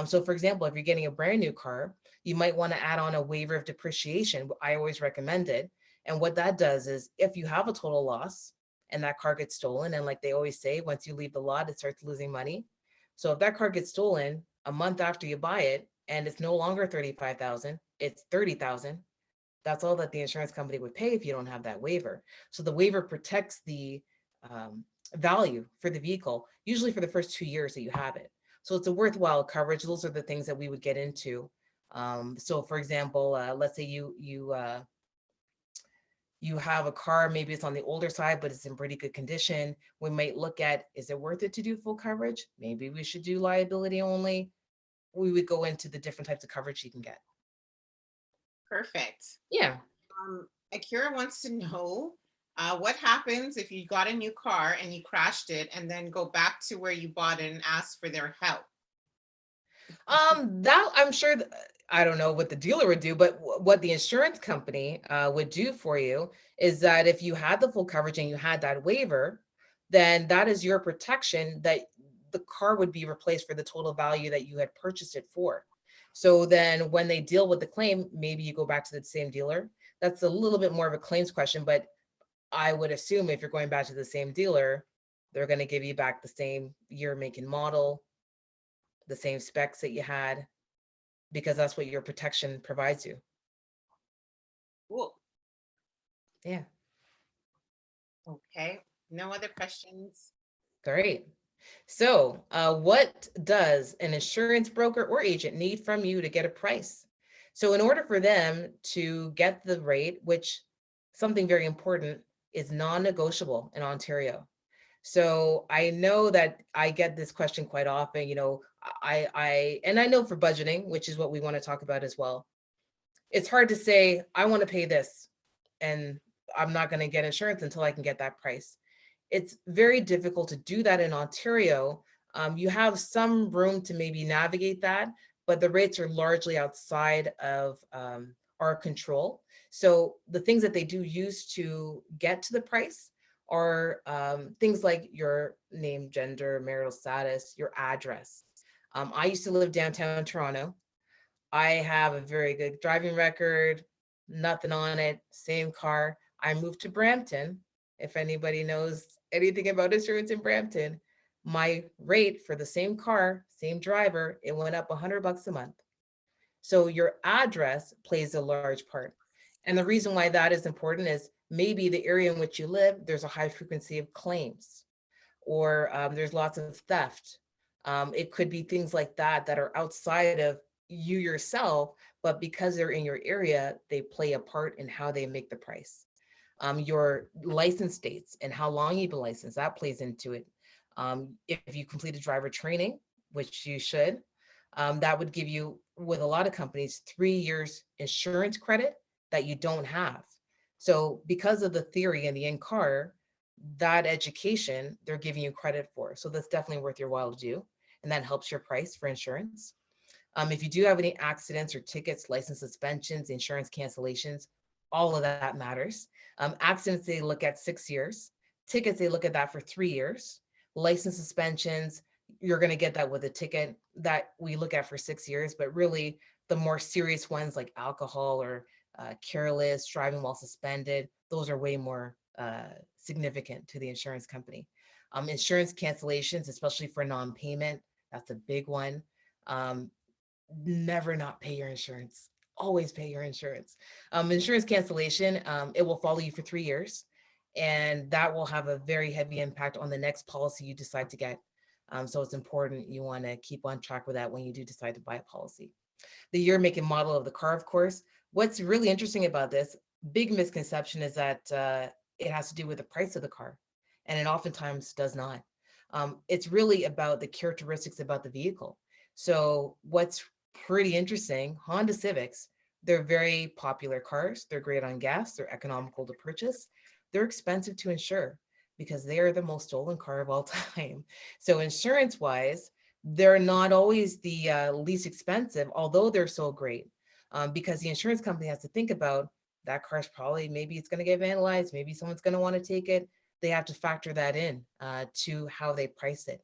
So for example, if you're getting a brand new car, you might want to add on a waiver of depreciation. I always recommend it. And what that does is, if you have a total loss and that car gets stolen, and like they always say, once you leave the lot, it starts losing money. So if that car gets stolen a month after you buy it, and it's no longer 35,000, it's 30,000, that's all that the insurance company would pay if you don't have that waiver. So the waiver protects the value for the vehicle, usually for the first 2 years that you have it. So it's a worthwhile coverage. Those are the things that we would get into. So for example, let's say you have a car, maybe it's on the older side, but it's in pretty good condition. We might look at, is it worth it to do full coverage? Maybe we should do liability only. We would go into the different types of coverage you can get. Perfect. Yeah. Akira wants to know what happens if you got a new car and you crashed it and then go back to where you bought it and ask for their help. That I'm sure, I don't know what the dealer would do, but what the insurance company would do for you is that if you had the full coverage and you had that waiver, then that is your protection that the car would be replaced for the total value that you had purchased it for. So then when they deal with the claim, maybe you go back to the same dealer. That's a little bit more of a claims question, but I would assume if you're going back to the same dealer, they're going to give you back the same year, make, and model, the same specs that you had, because that's what your protection provides you. Cool. Yeah. Okay. No other questions? Great. So, what does an insurance broker or agent need from you to get a price? So, in order for them to get the rate, which something very important is non-negotiable in Ontario. So I know that I get this question quite often, and I know for budgeting, which is what we want to talk about as well. It's hard to say, I want to pay this and I'm not going to get insurance until I can get that price. It's very difficult to do that in Ontario. You have some room to maybe navigate that, but the rates are largely outside of our control. So the things that they do use to get to the price are things like your name, gender, marital status, your address. I used to live downtown Toronto. I have a very good driving record, nothing on it, same car. I moved to Brampton. If anybody knows anything about insurance in Brampton, my rate for the same car, same driver, it went up $100 a month. So your address plays a large part. And the reason why that is important is maybe the area in which you live, there's a high frequency of claims, or there's lots of theft. It could be things like that that are outside of you yourself, but because they're in your area, they play a part in how they make the price. Your license dates and how long you've been licensed, that plays into it. If you completed driver training, which you should, that would give you, with a lot of companies, 3 years insurance credit that you don't have. So because of the theory and the in-car, that education they're giving you credit for. So that's definitely worth your while to do. And that helps your price for insurance. If you do have any accidents or tickets, license suspensions, insurance cancellations, all of that matters. Accidents, they look at 6 years. Tickets, they look at that for 3 years. License suspensions, you're going to get that with a ticket that we look at for 6 years. But really, the more serious ones like alcohol or careless driving while suspended, those are way more significant to the insurance company. Insurance cancellations, especially for non-payment, that's a big one. Never not pay your insurance. Always pay your insurance. Insurance cancellation, it will follow you for 3 years, and that will have a very heavy impact on the next policy you decide to get. So it's important you want to keep on track with that when you do decide to buy a policy. The year, make, and model of the car, of course. What's really interesting about this, big misconception, is that it has to do with the price of the car, and it oftentimes does not. It's really about the characteristics about the vehicle. So what's pretty interesting, Honda Civics, they're very popular cars. They're great on gas. They're economical to purchase. They're expensive to insure because they are the most stolen car of all time. So insurance-wise, they're not always the least expensive, although they're so great, because the insurance company has to think about that car's probably, maybe it's going to get vandalized. Maybe someone's going to want to take it. They have to factor that in to how they price it.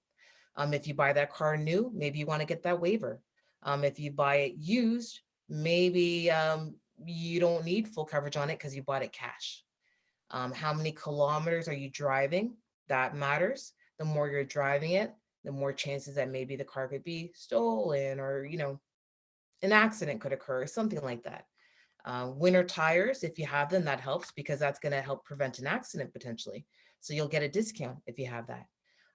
If you buy that car new, maybe you want to get that waiver. If you buy it used, maybe you don't need full coverage on it because you bought it cash. How many kilometers are you driving? That matters. The more you're driving it, the more chances that maybe the car could be stolen, or, an accident could occur, or something like that. Winter tires, if you have them, that helps because that's going to help prevent an accident potentially. So you'll get a discount if you have that.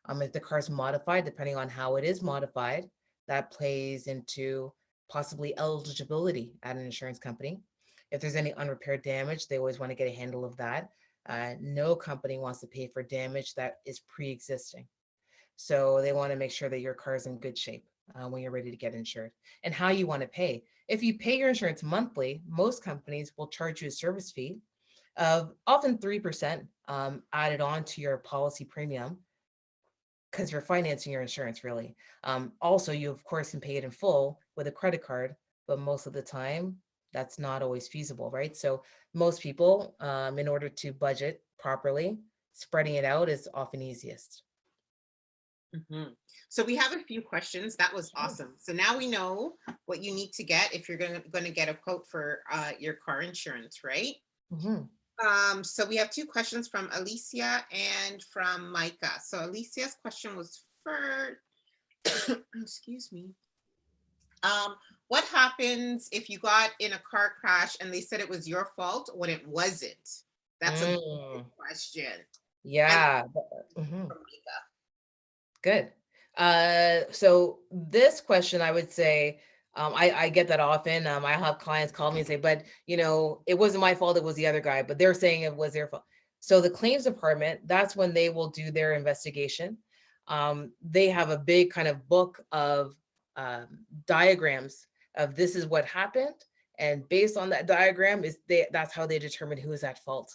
If the car's modified, depending on how it is modified, that plays into possibly eligibility at an insurance company. If there's any unrepaired damage, they always want to get a handle of that. No company wants to pay for damage that is pre-existing. So they want to make sure that your car is in good shape when you're ready to get insured. And how you want to pay. If you pay your insurance monthly, most companies will charge you a service fee of often 3% added on to your policy premium. because you're financing your insurance really. Also, you of course can pay it in full with a credit card, but most of the time that's not always feasible, right? So most people, in order to budget properly, spreading it out is often easiest. Mhm. So we have a few questions. That was awesome. So now we know what you need to get if you're going to get a quote for your car insurance, right? Mhm. So we have two questions from Alicia and from Micah. So Alicia's question was for, excuse me. What happens if you got in a car crash and they said it was your fault when it wasn't? That's a good Mm, question. And yeah. Mhm. from Micah. Good. So this question, I would say, I get that often. I have clients call me and say, but it wasn't my fault, it was the other guy, but they're saying it was their fault. So the claims department, that's when they will do their investigation. They have a big kind of book of diagrams of this is what happened. And based on that diagram, that's how they determine who is at fault.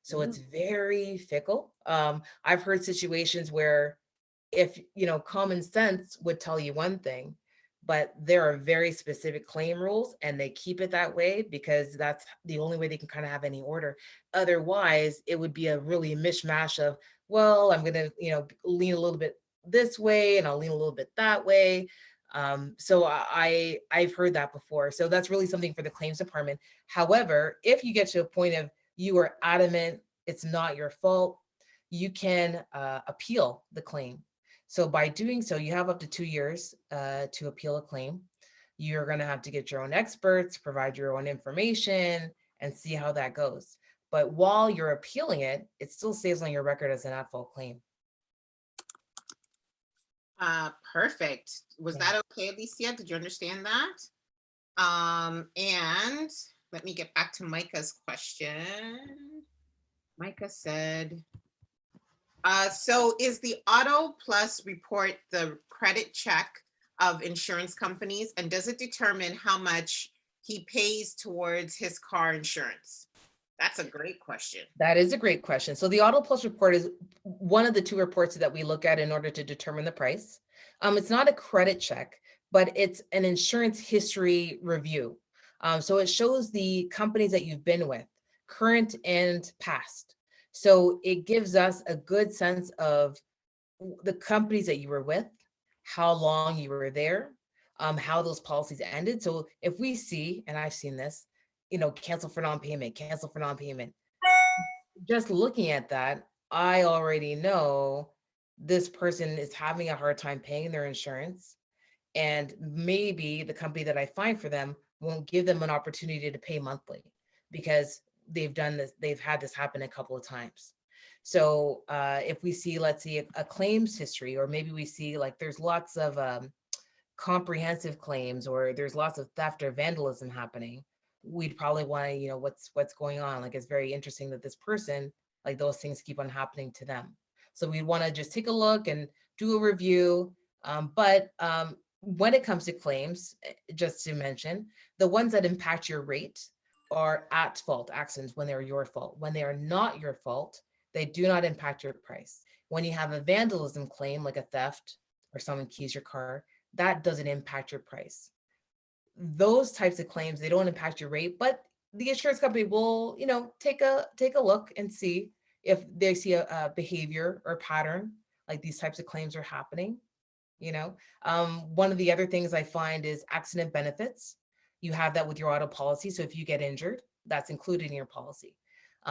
So it's very fickle. I've heard situations where if common sense would tell you one thing, but there are very specific claim rules and they keep it that way because that's the only way they can kind of have any order. Otherwise it would be a really mishmash of, well, I'm going to lean a little bit this way and I'll lean a little bit that way. So I've heard that before. So that's really something for the claims department. However, if you get to a point of you are adamant it's not your fault, you can appeal the claim. So by doing so, you have up to 2 years to appeal a claim. You're going to have to get your own experts, provide your own information, and see how that goes. But while you're appealing it, it still stays on your record as an at-fault claim. Perfect. Was Yeah. that okay, Alicia? Did you understand that? And let me get back to Micah's question. Micah said, so is the Auto Plus report the credit check of insurance companies, and does it determine how much he pays towards his car insurance? That's a great question. That is a great question. So the Auto Plus report is one of the two reports that we look at in order to determine the price. It's not a credit check, but it's an insurance history review. So it shows the companies that you've been with, current and past. So it gives us a good sense of the companies that you were with, how long you were there, how those policies ended. So if we see, and I've seen this, cancel for non-payment, cancel for non-payment, just looking at that, I already know this person is having a hard time paying their insurance. And maybe the company that I find for them won't give them an opportunity to pay monthly because they've had this happen a couple of times. So if we see, let's see, a claims history, or maybe we see like there's lots of comprehensive claims, or there's lots of theft or vandalism happening, we'd probably want to, what's going on. Like, it's very interesting that this person, like, those things keep on happening to them. So we'd want to just take a look and do a review. But when it comes to claims, just to mention, the ones that impact your rate are at fault accidents when they're your fault. When they are not your fault, they do not impact your price. When you have a vandalism claim, like a theft or someone keys your car, that doesn't impact your price. Those types of claims, they don't impact your rate, but the insurance company will, take a look and see if they see a behavior or pattern, like these types of claims are happening. One of the other things I find is accident benefits. You have that with your auto policy. So if you get injured, that's included in your policy.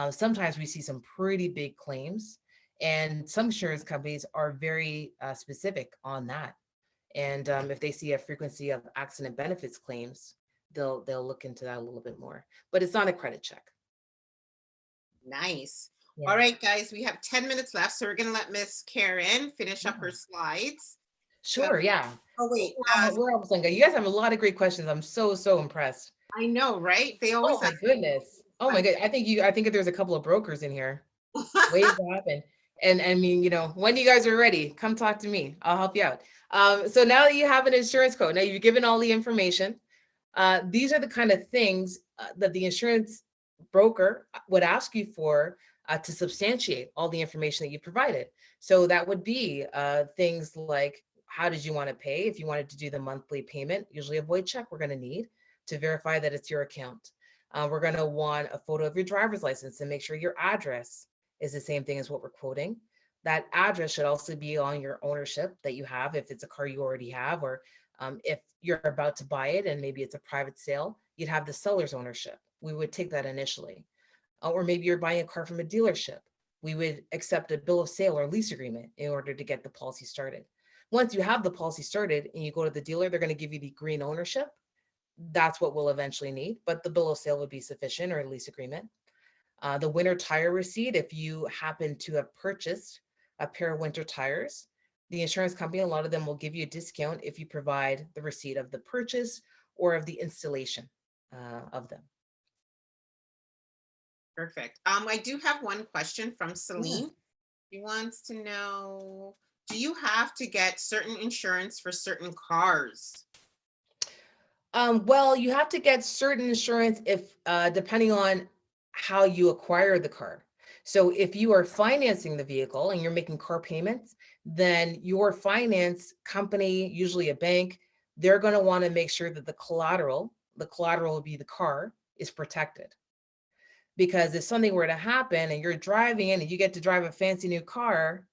Sometimes we see some pretty big claims, and some insurance companies are very specific on that. And if they see a frequency of accident benefits claims, they'll look into that a little bit more. But it's not a credit check. Nice. Yeah. All right, guys, we have 10 minutes left, so we're going to let Miss Karen finish up her slides. Sure, yeah. Oh, wait. We're almost done. You guys have a lot of great questions. I'm so impressed. I know, right? They always Oh my goodness. Oh my god. I think there's a couple of brokers in here. Wait, what happened? And I mean, when you guys are ready, come talk to me. I'll help you out. So now that you have an insurance code, now you've given all the information. These are the kind of things that the insurance broker would ask you for to substantiate all the information that you provided. So that would be things like, how did you want to pay? If you wanted to do the monthly payment, usually a void check we're going to need to verify that it's your account. We're going to want a photo of your driver's license and make sure your address is the same thing as what we're quoting. That address should also be on your ownership that you have, if it's a car you already have, or if you're about to buy it and maybe it's a private sale, you'd have the seller's ownership. We would take that initially. Or maybe you're buying a car from a dealership. We would accept a bill of sale or lease agreement in order to get the policy started. Once you have the policy started and you go to the dealer, they're going to give you the green ownership. That's what we'll eventually need, but the bill of sale would be sufficient, or a lease agreement. The winter tire receipt, if you happen to have purchased a pair of winter tires, the insurance company, a lot of them will give you a discount if you provide the receipt of the purchase or of the installation of them. Perfect. I do have one question from Celine. She wants to know, do you have to get certain insurance for certain cars? Well, you have to get certain insurance if depending on how you acquire the car. So if you are financing the vehicle and you're making car payments, then your finance company, usually a bank, they're going to want to make sure that the collateral will be the car, is protected. Because if something were to happen and you're driving in and you get to drive a fancy new car,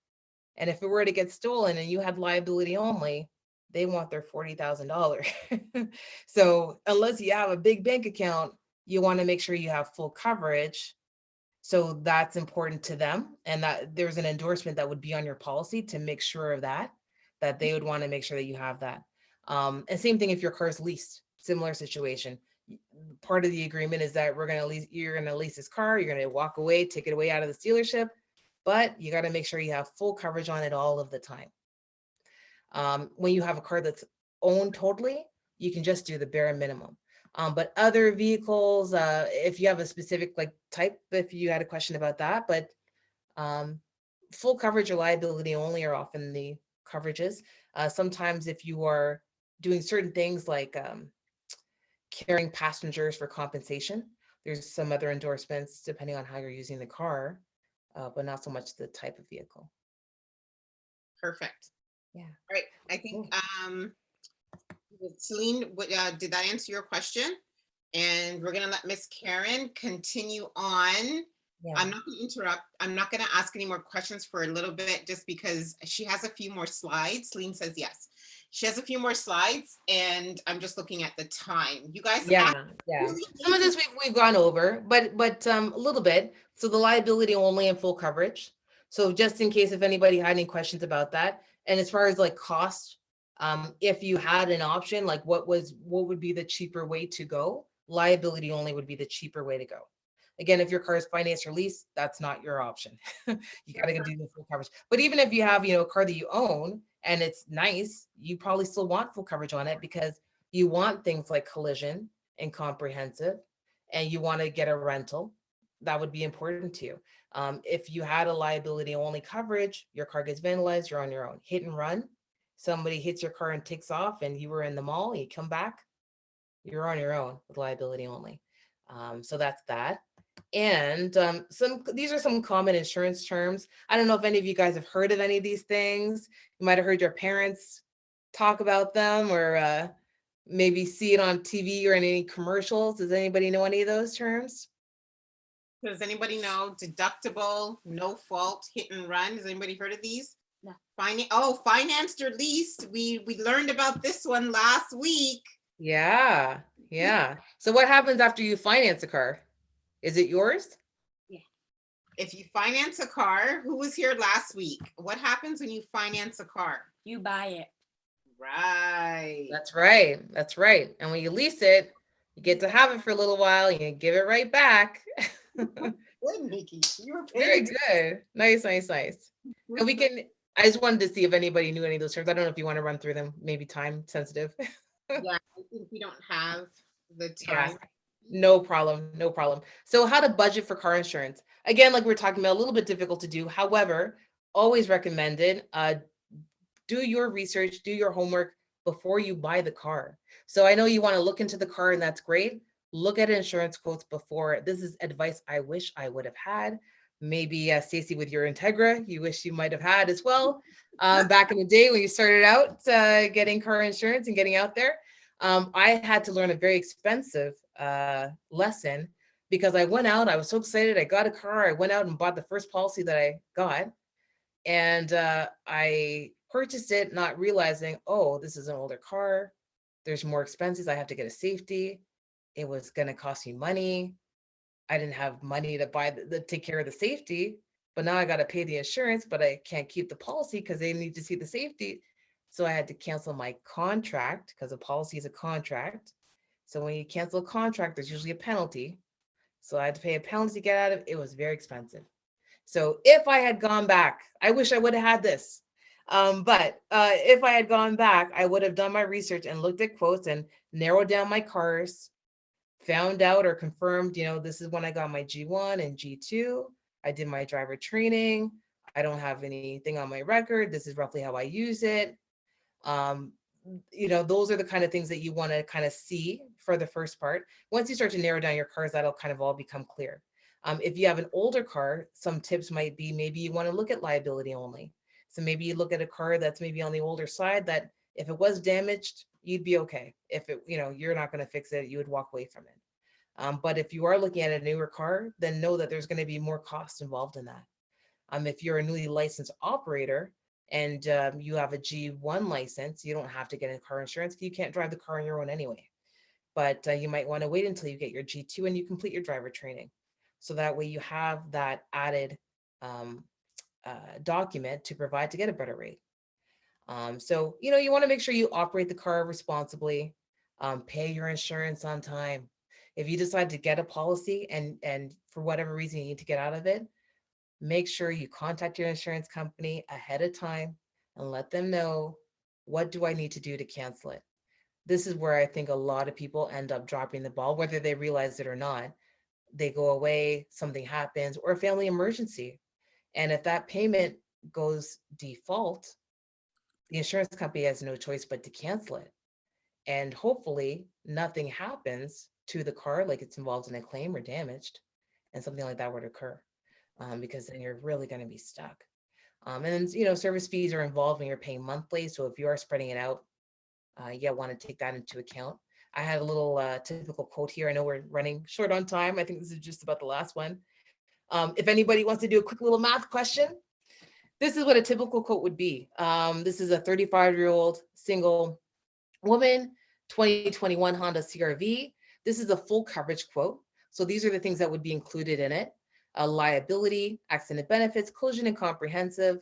and if it were to get stolen and you had liability only, they want their $40,000. So unless you have a big bank account, you want to make sure you have full coverage. So that's important to them. And that there's an endorsement that would be on your policy to make sure of that they would want to make sure that you have that. And same thing if your car is leased, similar situation. Part of the agreement is that you're going to lease this car, you're going to walk away, take it away out of the dealership, but you got to make sure you have full coverage on it all of the time. When you have a car that's owned totally, you can just do the bare minimum. But other vehicles, if you have a specific type, if you had a question about that, but full coverage or liability only are often the coverages. Sometimes if you are doing certain things like carrying passengers for compensation, there's some other endorsements depending on how you're using the car, but not so much the type of vehicle. Perfect. Yeah. All right. I think Celine, did that answer your question? And we're going to let Miss Karen continue on. Yeah. I'm not going to interrupt. I'm not going to ask any more questions for a little bit, just because she has a few more slides. Celine says yes. She has a few more slides, and I'm just looking at the time. You guys, yeah. Some of this we've gone over, but a little bit. So the liability only and full coverage. So just in case if anybody had any questions about that, and as far as cost, if you had an option, what would be the cheaper way to go? Liability only would be the cheaper way to go. Again, if your car is financed or leased, that's not your option. You got to do the full coverage. But even if you have, a car that you own and it's nice, you probably still want full coverage on it, because you want things like collision and comprehensive, and you want to get a rental. That would be important to you. If you had a liability only coverage, your car gets vandalized, you're on your own. Hit and run, somebody hits your car and takes off, and you were in the mall, you come back, you're on your own with liability only. So that's that. And these are some common insurance terms. I don't know if any of you guys have heard of any of these things. You might have heard your parents talk about them, or maybe see it on TV or in any commercials. Does anybody know any of those terms? Does anybody know deductible, no fault, hit and run? Has anybody heard of these? No. Financed or leased. We learned about this one last week. Yeah. So what happens after you finance a car? Is it yours? Yeah. If you finance a car, who was here last week? What happens when you finance a car? You buy it. Right. That's right. And when you lease it, you get to have it for a little while, and you give it right back. Good, Nikki. You were very good. Nice. And I just wanted to see if anybody knew any of those terms. I don't know if you want to run through them, maybe time sensitive. Yeah, I think we don't have the time. Yeah. No problem. So how to budget for car insurance. Again, like we're talking about, a little bit difficult to do. However, always recommended, do your research, do your homework before you buy the car. So I know you want to look into the car, and that's great. Look at insurance quotes before. This is advice I wish I would have had Maybe Stacy, with your Integra, you wish you might have had as well. Back in the day when you started out getting car insurance and getting out there. I had to learn a very expensive lesson because I went out, I was so excited, I got a car, I went out and bought the first policy that I got. And I purchased it not realizing, oh, this is an older car. There's more expenses. I have to get a safety. It was going to cost me money. I didn't have money to buy take care of the safety, but now I got to pay the insurance, but I can't keep the policy because they need to see the safety. So I had to cancel my contract because a policy is a contract. So when you cancel a contract, there's usually a penalty. So I had to pay a penalty to get out of it. It was very expensive. So if I had gone back, I wish I would have had this. But if I had gone back, I would have done my research and looked at quotes and narrowed down my cars, found out or confirmed, this is when I got my G1 and G2. I did my driver training. I don't have anything on my record. This is roughly how I use it. Those are the kind of things that you want to kind of see for the first part. Once you start to narrow down your cars, that'll kind of all become clear. If you have an older car, some tips might be maybe you want to look at liability only. So maybe you look at a car that's maybe on the older side that if it was damaged, you'd be okay. If it, you're not going to fix it, you would walk away from it. But if you are looking at a newer car, then know that there's going to be more cost involved in that. If you're a newly licensed operator and you have a G1 license, you don't have to get a car insurance because you can't drive the car on your own anyway. But you might want to wait until you get your G2 and you complete your driver training. So that way you have that added document to provide to get a better rate. So, you want to make sure you operate the car responsibly, pay your insurance on time. If you decide to get a policy and for whatever reason you need to get out of it, make sure you contact your insurance company ahead of time and let them know, what do I need to do to cancel it? This is where I think a lot of people end up dropping the ball, whether they realize it or not. They go away, something happens, or a family emergency. And if that payment goes default, the insurance company has no choice but to cancel it. And hopefully nothing happens to the car, like it's involved in a claim or damaged, and something like that would occur, because then you're really going to be stuck. And then, service fees are involved when you're paying monthly. So if you are spreading it out, you want to take that into account. I had a little typical quote here. I know we're running short on time. I think this is just about the last one. If anybody wants to do a quick little math question, this is what a typical quote would be. This is a 35-year-old single woman, 2021 Honda CR-V. This is a full coverage quote. So these are the things that would be included in it. Liability, accident benefits, collision and comprehensive.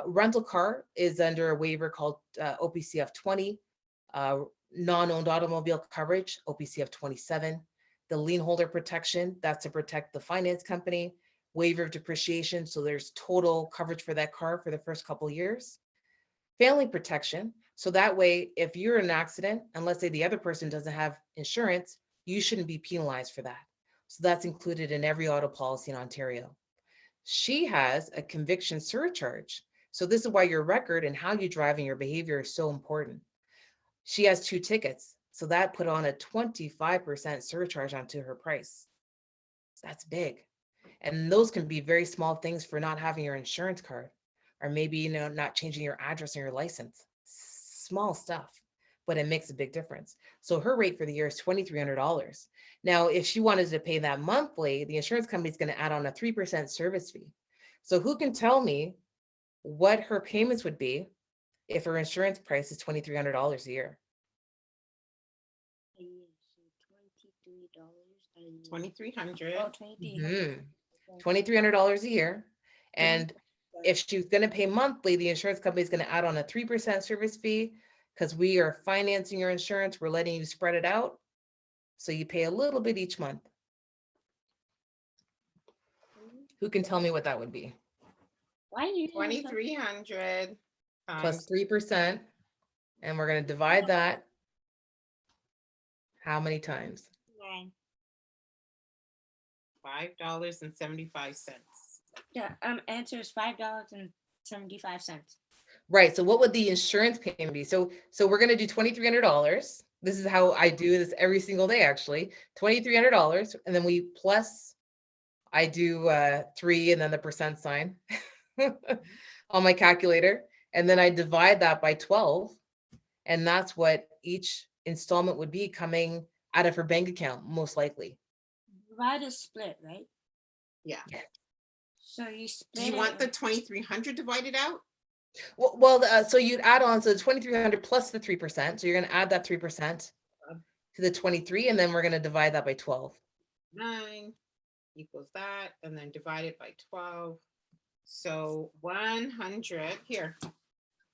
Rental car is under a waiver called OPCF 20. Non-owned automobile coverage, OPCF 27. The lien holder protection, that's to protect the finance company. Waiver of depreciation, so there's total coverage for that car for the first couple of years. Family protection, so that way if you're in an accident and let's say the other person doesn't have insurance, you shouldn't be penalized for that. So that's included in every auto policy in Ontario. She has a conviction surcharge. So this is why your record and how you drive and your behavior is so important. She has 2 tickets. So that put on a 25% surcharge onto her price. That's big. And those can be very small things for not having your insurance card, or maybe, not changing your address on your license. Small stuff, but it makes a big difference. So her rate for the year is $2,300. Now, if she wanted to pay that monthly, the insurance company is going to add on a 3% service fee. So who can tell me what her payments would be if her insurance price is $2,300 a year? $2,300. Oh, $2,300 a year. And if she's going to pay monthly, the insurance company is going to add on a 3% service fee because we are financing your insurance. We're letting you spread it out. So you pay a little bit each month. Who can tell me what that would be? Why are you 2,300 Plus 3%. And we're going to divide that. How many times? $5.75. The answer is $5.75. Right. So what would the insurance payment be? So we're going to do $2,300. This is how I do this every single day, actually. $2,300. And then we plus I do 3 and then the percent sign on my calculator. And then I divide that by 12. And that's what each installment would be coming out of her bank account, most likely. Divide is split, right? Yeah. So you Do split you want it. the 2,300 divided out? Well, so you'd add on, so the 2,300 plus the 3%. So you're going to add that 3% to the 23, and then we're going to divide that by 12. 9 equals that, and then divide it by 12. So 100 here.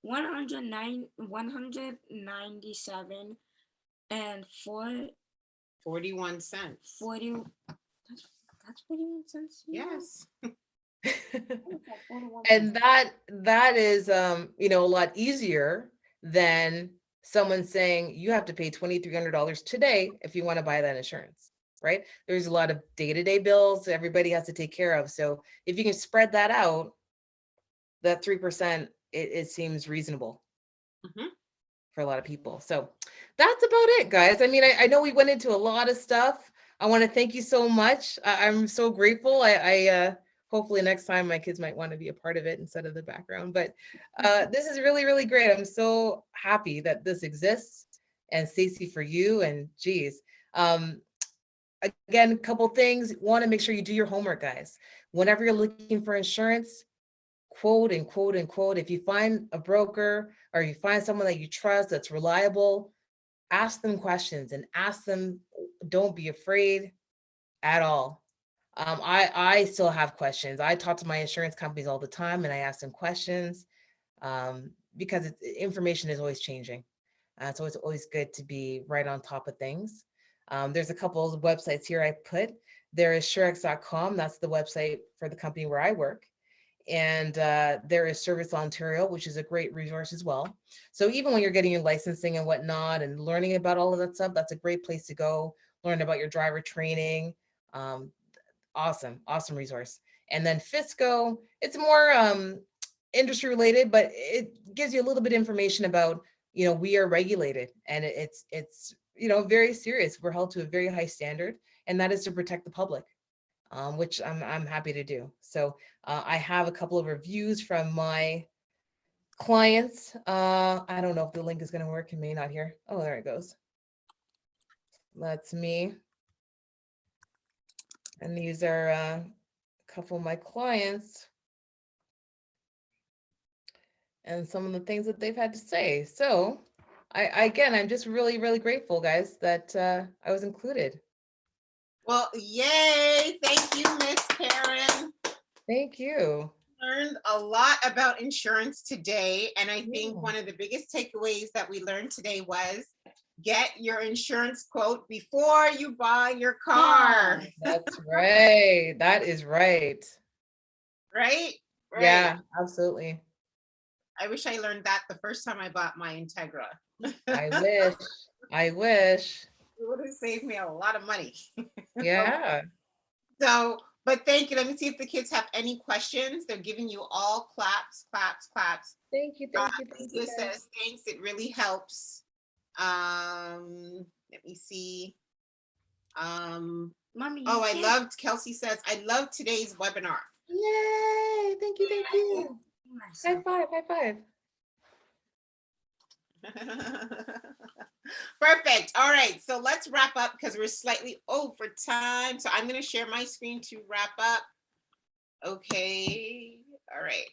197 and 41 cents. 40. That's 41 cents. Yes. And that is you know, a lot easier than someone saying you have to pay $2,300 today if you want to buy that insurance, right? There's a lot of day-to-day bills everybody has to take care of. So if you can spread that out, that 3%, it seems reasonable for a lot of people. So that's about it, guys. I mean, I know we went into a lot of stuff. I want to thank you so much. I'm so grateful. I hopefully next time my kids might want to be a part of it instead of the background. But this is really, really great. I'm so happy that this exists. And Stacey, for you, and geez. Again, a couple things. Want to make sure you do your homework, guys. Whenever you're looking for insurance, quote and quote and quote. If you find a broker or you find someone that you trust that's reliable, ask them questions and ask them. Don't be afraid at all. I still have questions. I talk to my insurance companies all the time and I ask them questions because information is always changing. So it's always good to be right on top of things. There's a couple of websites here I put. There is surex.com. That's the website for the company where I work. And there is Service Ontario, which is a great resource as well. So even when you're getting your licensing and whatnot and learning about all of that stuff, that's a great place to go. Learn about your driver training. Awesome resource. And then Fisco, it's more industry related, but it gives you a little bit of information about, you know, we are regulated and it's you know, very serious. We're held to a very high standard, and that is to protect the public. Which I'm happy to do. So I have a couple of reviews from my clients. I don't know if the link is going to work. It may not here. Oh, there it goes. That's me. And these are a couple of my clients and some of the things that they've had to say. So again, I'm just really, really grateful, guys, that I was included. Well, yay. Thank you, Miss Karen. Thank you. Learned a lot about insurance today. And I think one of the biggest takeaways that we learned today was get your insurance quote before you buy your car. That's right. That is right. Right? Yeah, absolutely. I wish I learned that the first time I bought my Integra. I wish. It would have saved me a lot of money. Yeah. So, but thank you. Let me see if the kids have any questions. They're giving you all claps. Thank you. It says thanks. It really helps. Let me see. Mommy, oh, I loved, Kelsey says, I love today's webinar. Yay. Thank you. High five. Perfect. All right. So let's wrap up because we're slightly over time. So I'm going to share my screen to wrap up. Okay. All right.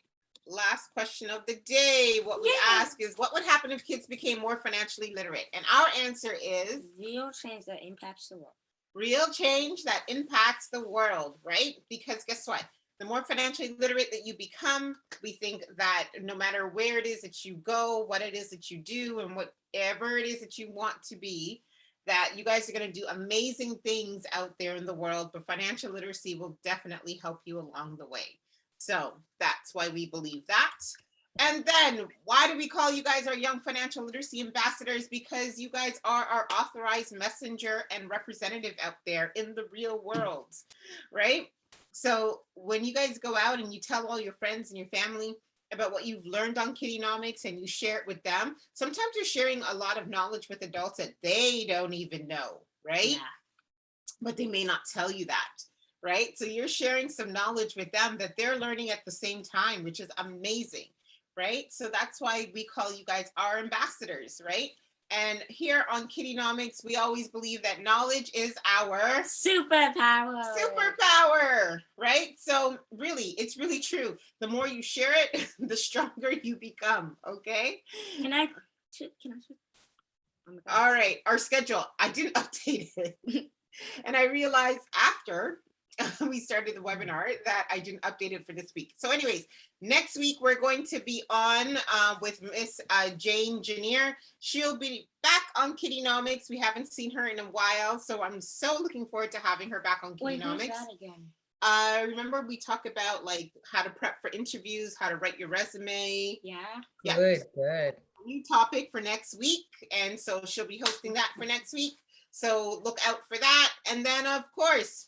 Last question of the day. What we ask is, what would happen if kids became more financially literate? And our answer is real change that impacts the world. Real change that impacts the world, right? Because guess what? The more financially literate that you become, we think that no matter where it is that you go, what it is that you do, and whatever it is that you want to be, that you guys are going to do amazing things out there in the world, but financial literacy will definitely help you along the way. So that's why we believe that. And then why do we call you guys our young financial literacy ambassadors? Because you guys are our authorized messenger and representative out there in the real world, right? So when you guys go out and you tell all your friends and your family about what you've learned on KiddieNomics and you share it with them, sometimes you're sharing a lot of knowledge with adults that they don't even know, right? Yeah. But they may not tell you that. right? So you're sharing some knowledge with them that they're learning at the same time, which is amazing, right? So that's why we call you guys our ambassadors, right? And here on KiddieNomics, we always believe that knowledge is our superpower, right? So really, it's really true. The more you share it, the stronger you become, okay? Can I? All right, our schedule. I didn't update it. And I realized after we started the webinar that I didn't update it for this week. So anyways, next week we're going to be on with Miss Jane Janier. She'll be back on KiddieNomics. We haven't seen her in a while, so I'm so looking forward to having her back on KiddieNomics. Wait, who's that again? Remember we talk about like how to prep for interviews, how to write your resume. Yeah. Good. New topic for next week, and so she'll be hosting that for next week. So look out for that. And then of course,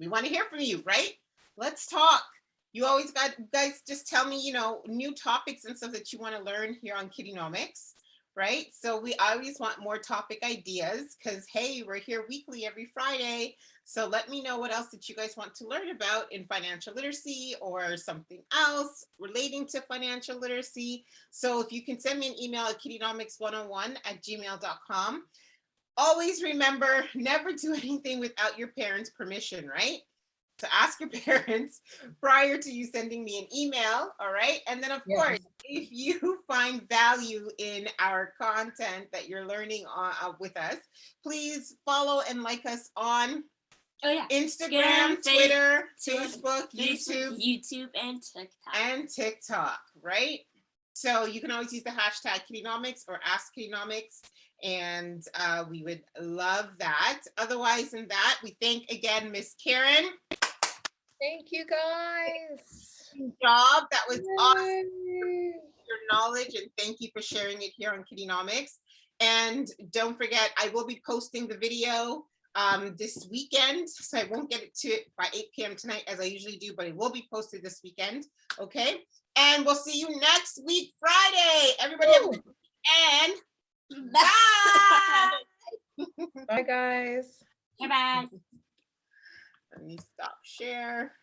we want to hear from you, right? Let's talk. You always guys just tell me, you know, new topics and stuff that you want to learn here on KiddieNomics, right? So we always want more topic ideas because, hey, we're here weekly every Friday. So let me know what else that you guys want to learn about in financial literacy or something else relating to financial literacy. So if you can send me an email at kiddienomics101@gmail.com. Always remember, never do anything without your parents' permission, right? So ask your parents prior to you sending me an email, all right? And then of course, if you find value in our content that you're learning with us, please follow and like us on Instagram, Twitter, Facebook, YouTube, and TikTok. Right? So you can always use the hashtag KiddieNomics or Ask KiddieNomics, and we would love that. Otherwise than that, we thank again Miss Karen. Thank you guys. Good job. That was awesome. Your knowledge, and thank you for sharing it here on KiddieNomics. And don't forget, I will be posting the video this weekend, so I won't get it to it by 8 p.m. tonight as I usually do, but it will be posted this weekend. Okay, and we'll see you next week Friday. Everybody have a good week, and bye. Bye guys. Bye. Let me stop share.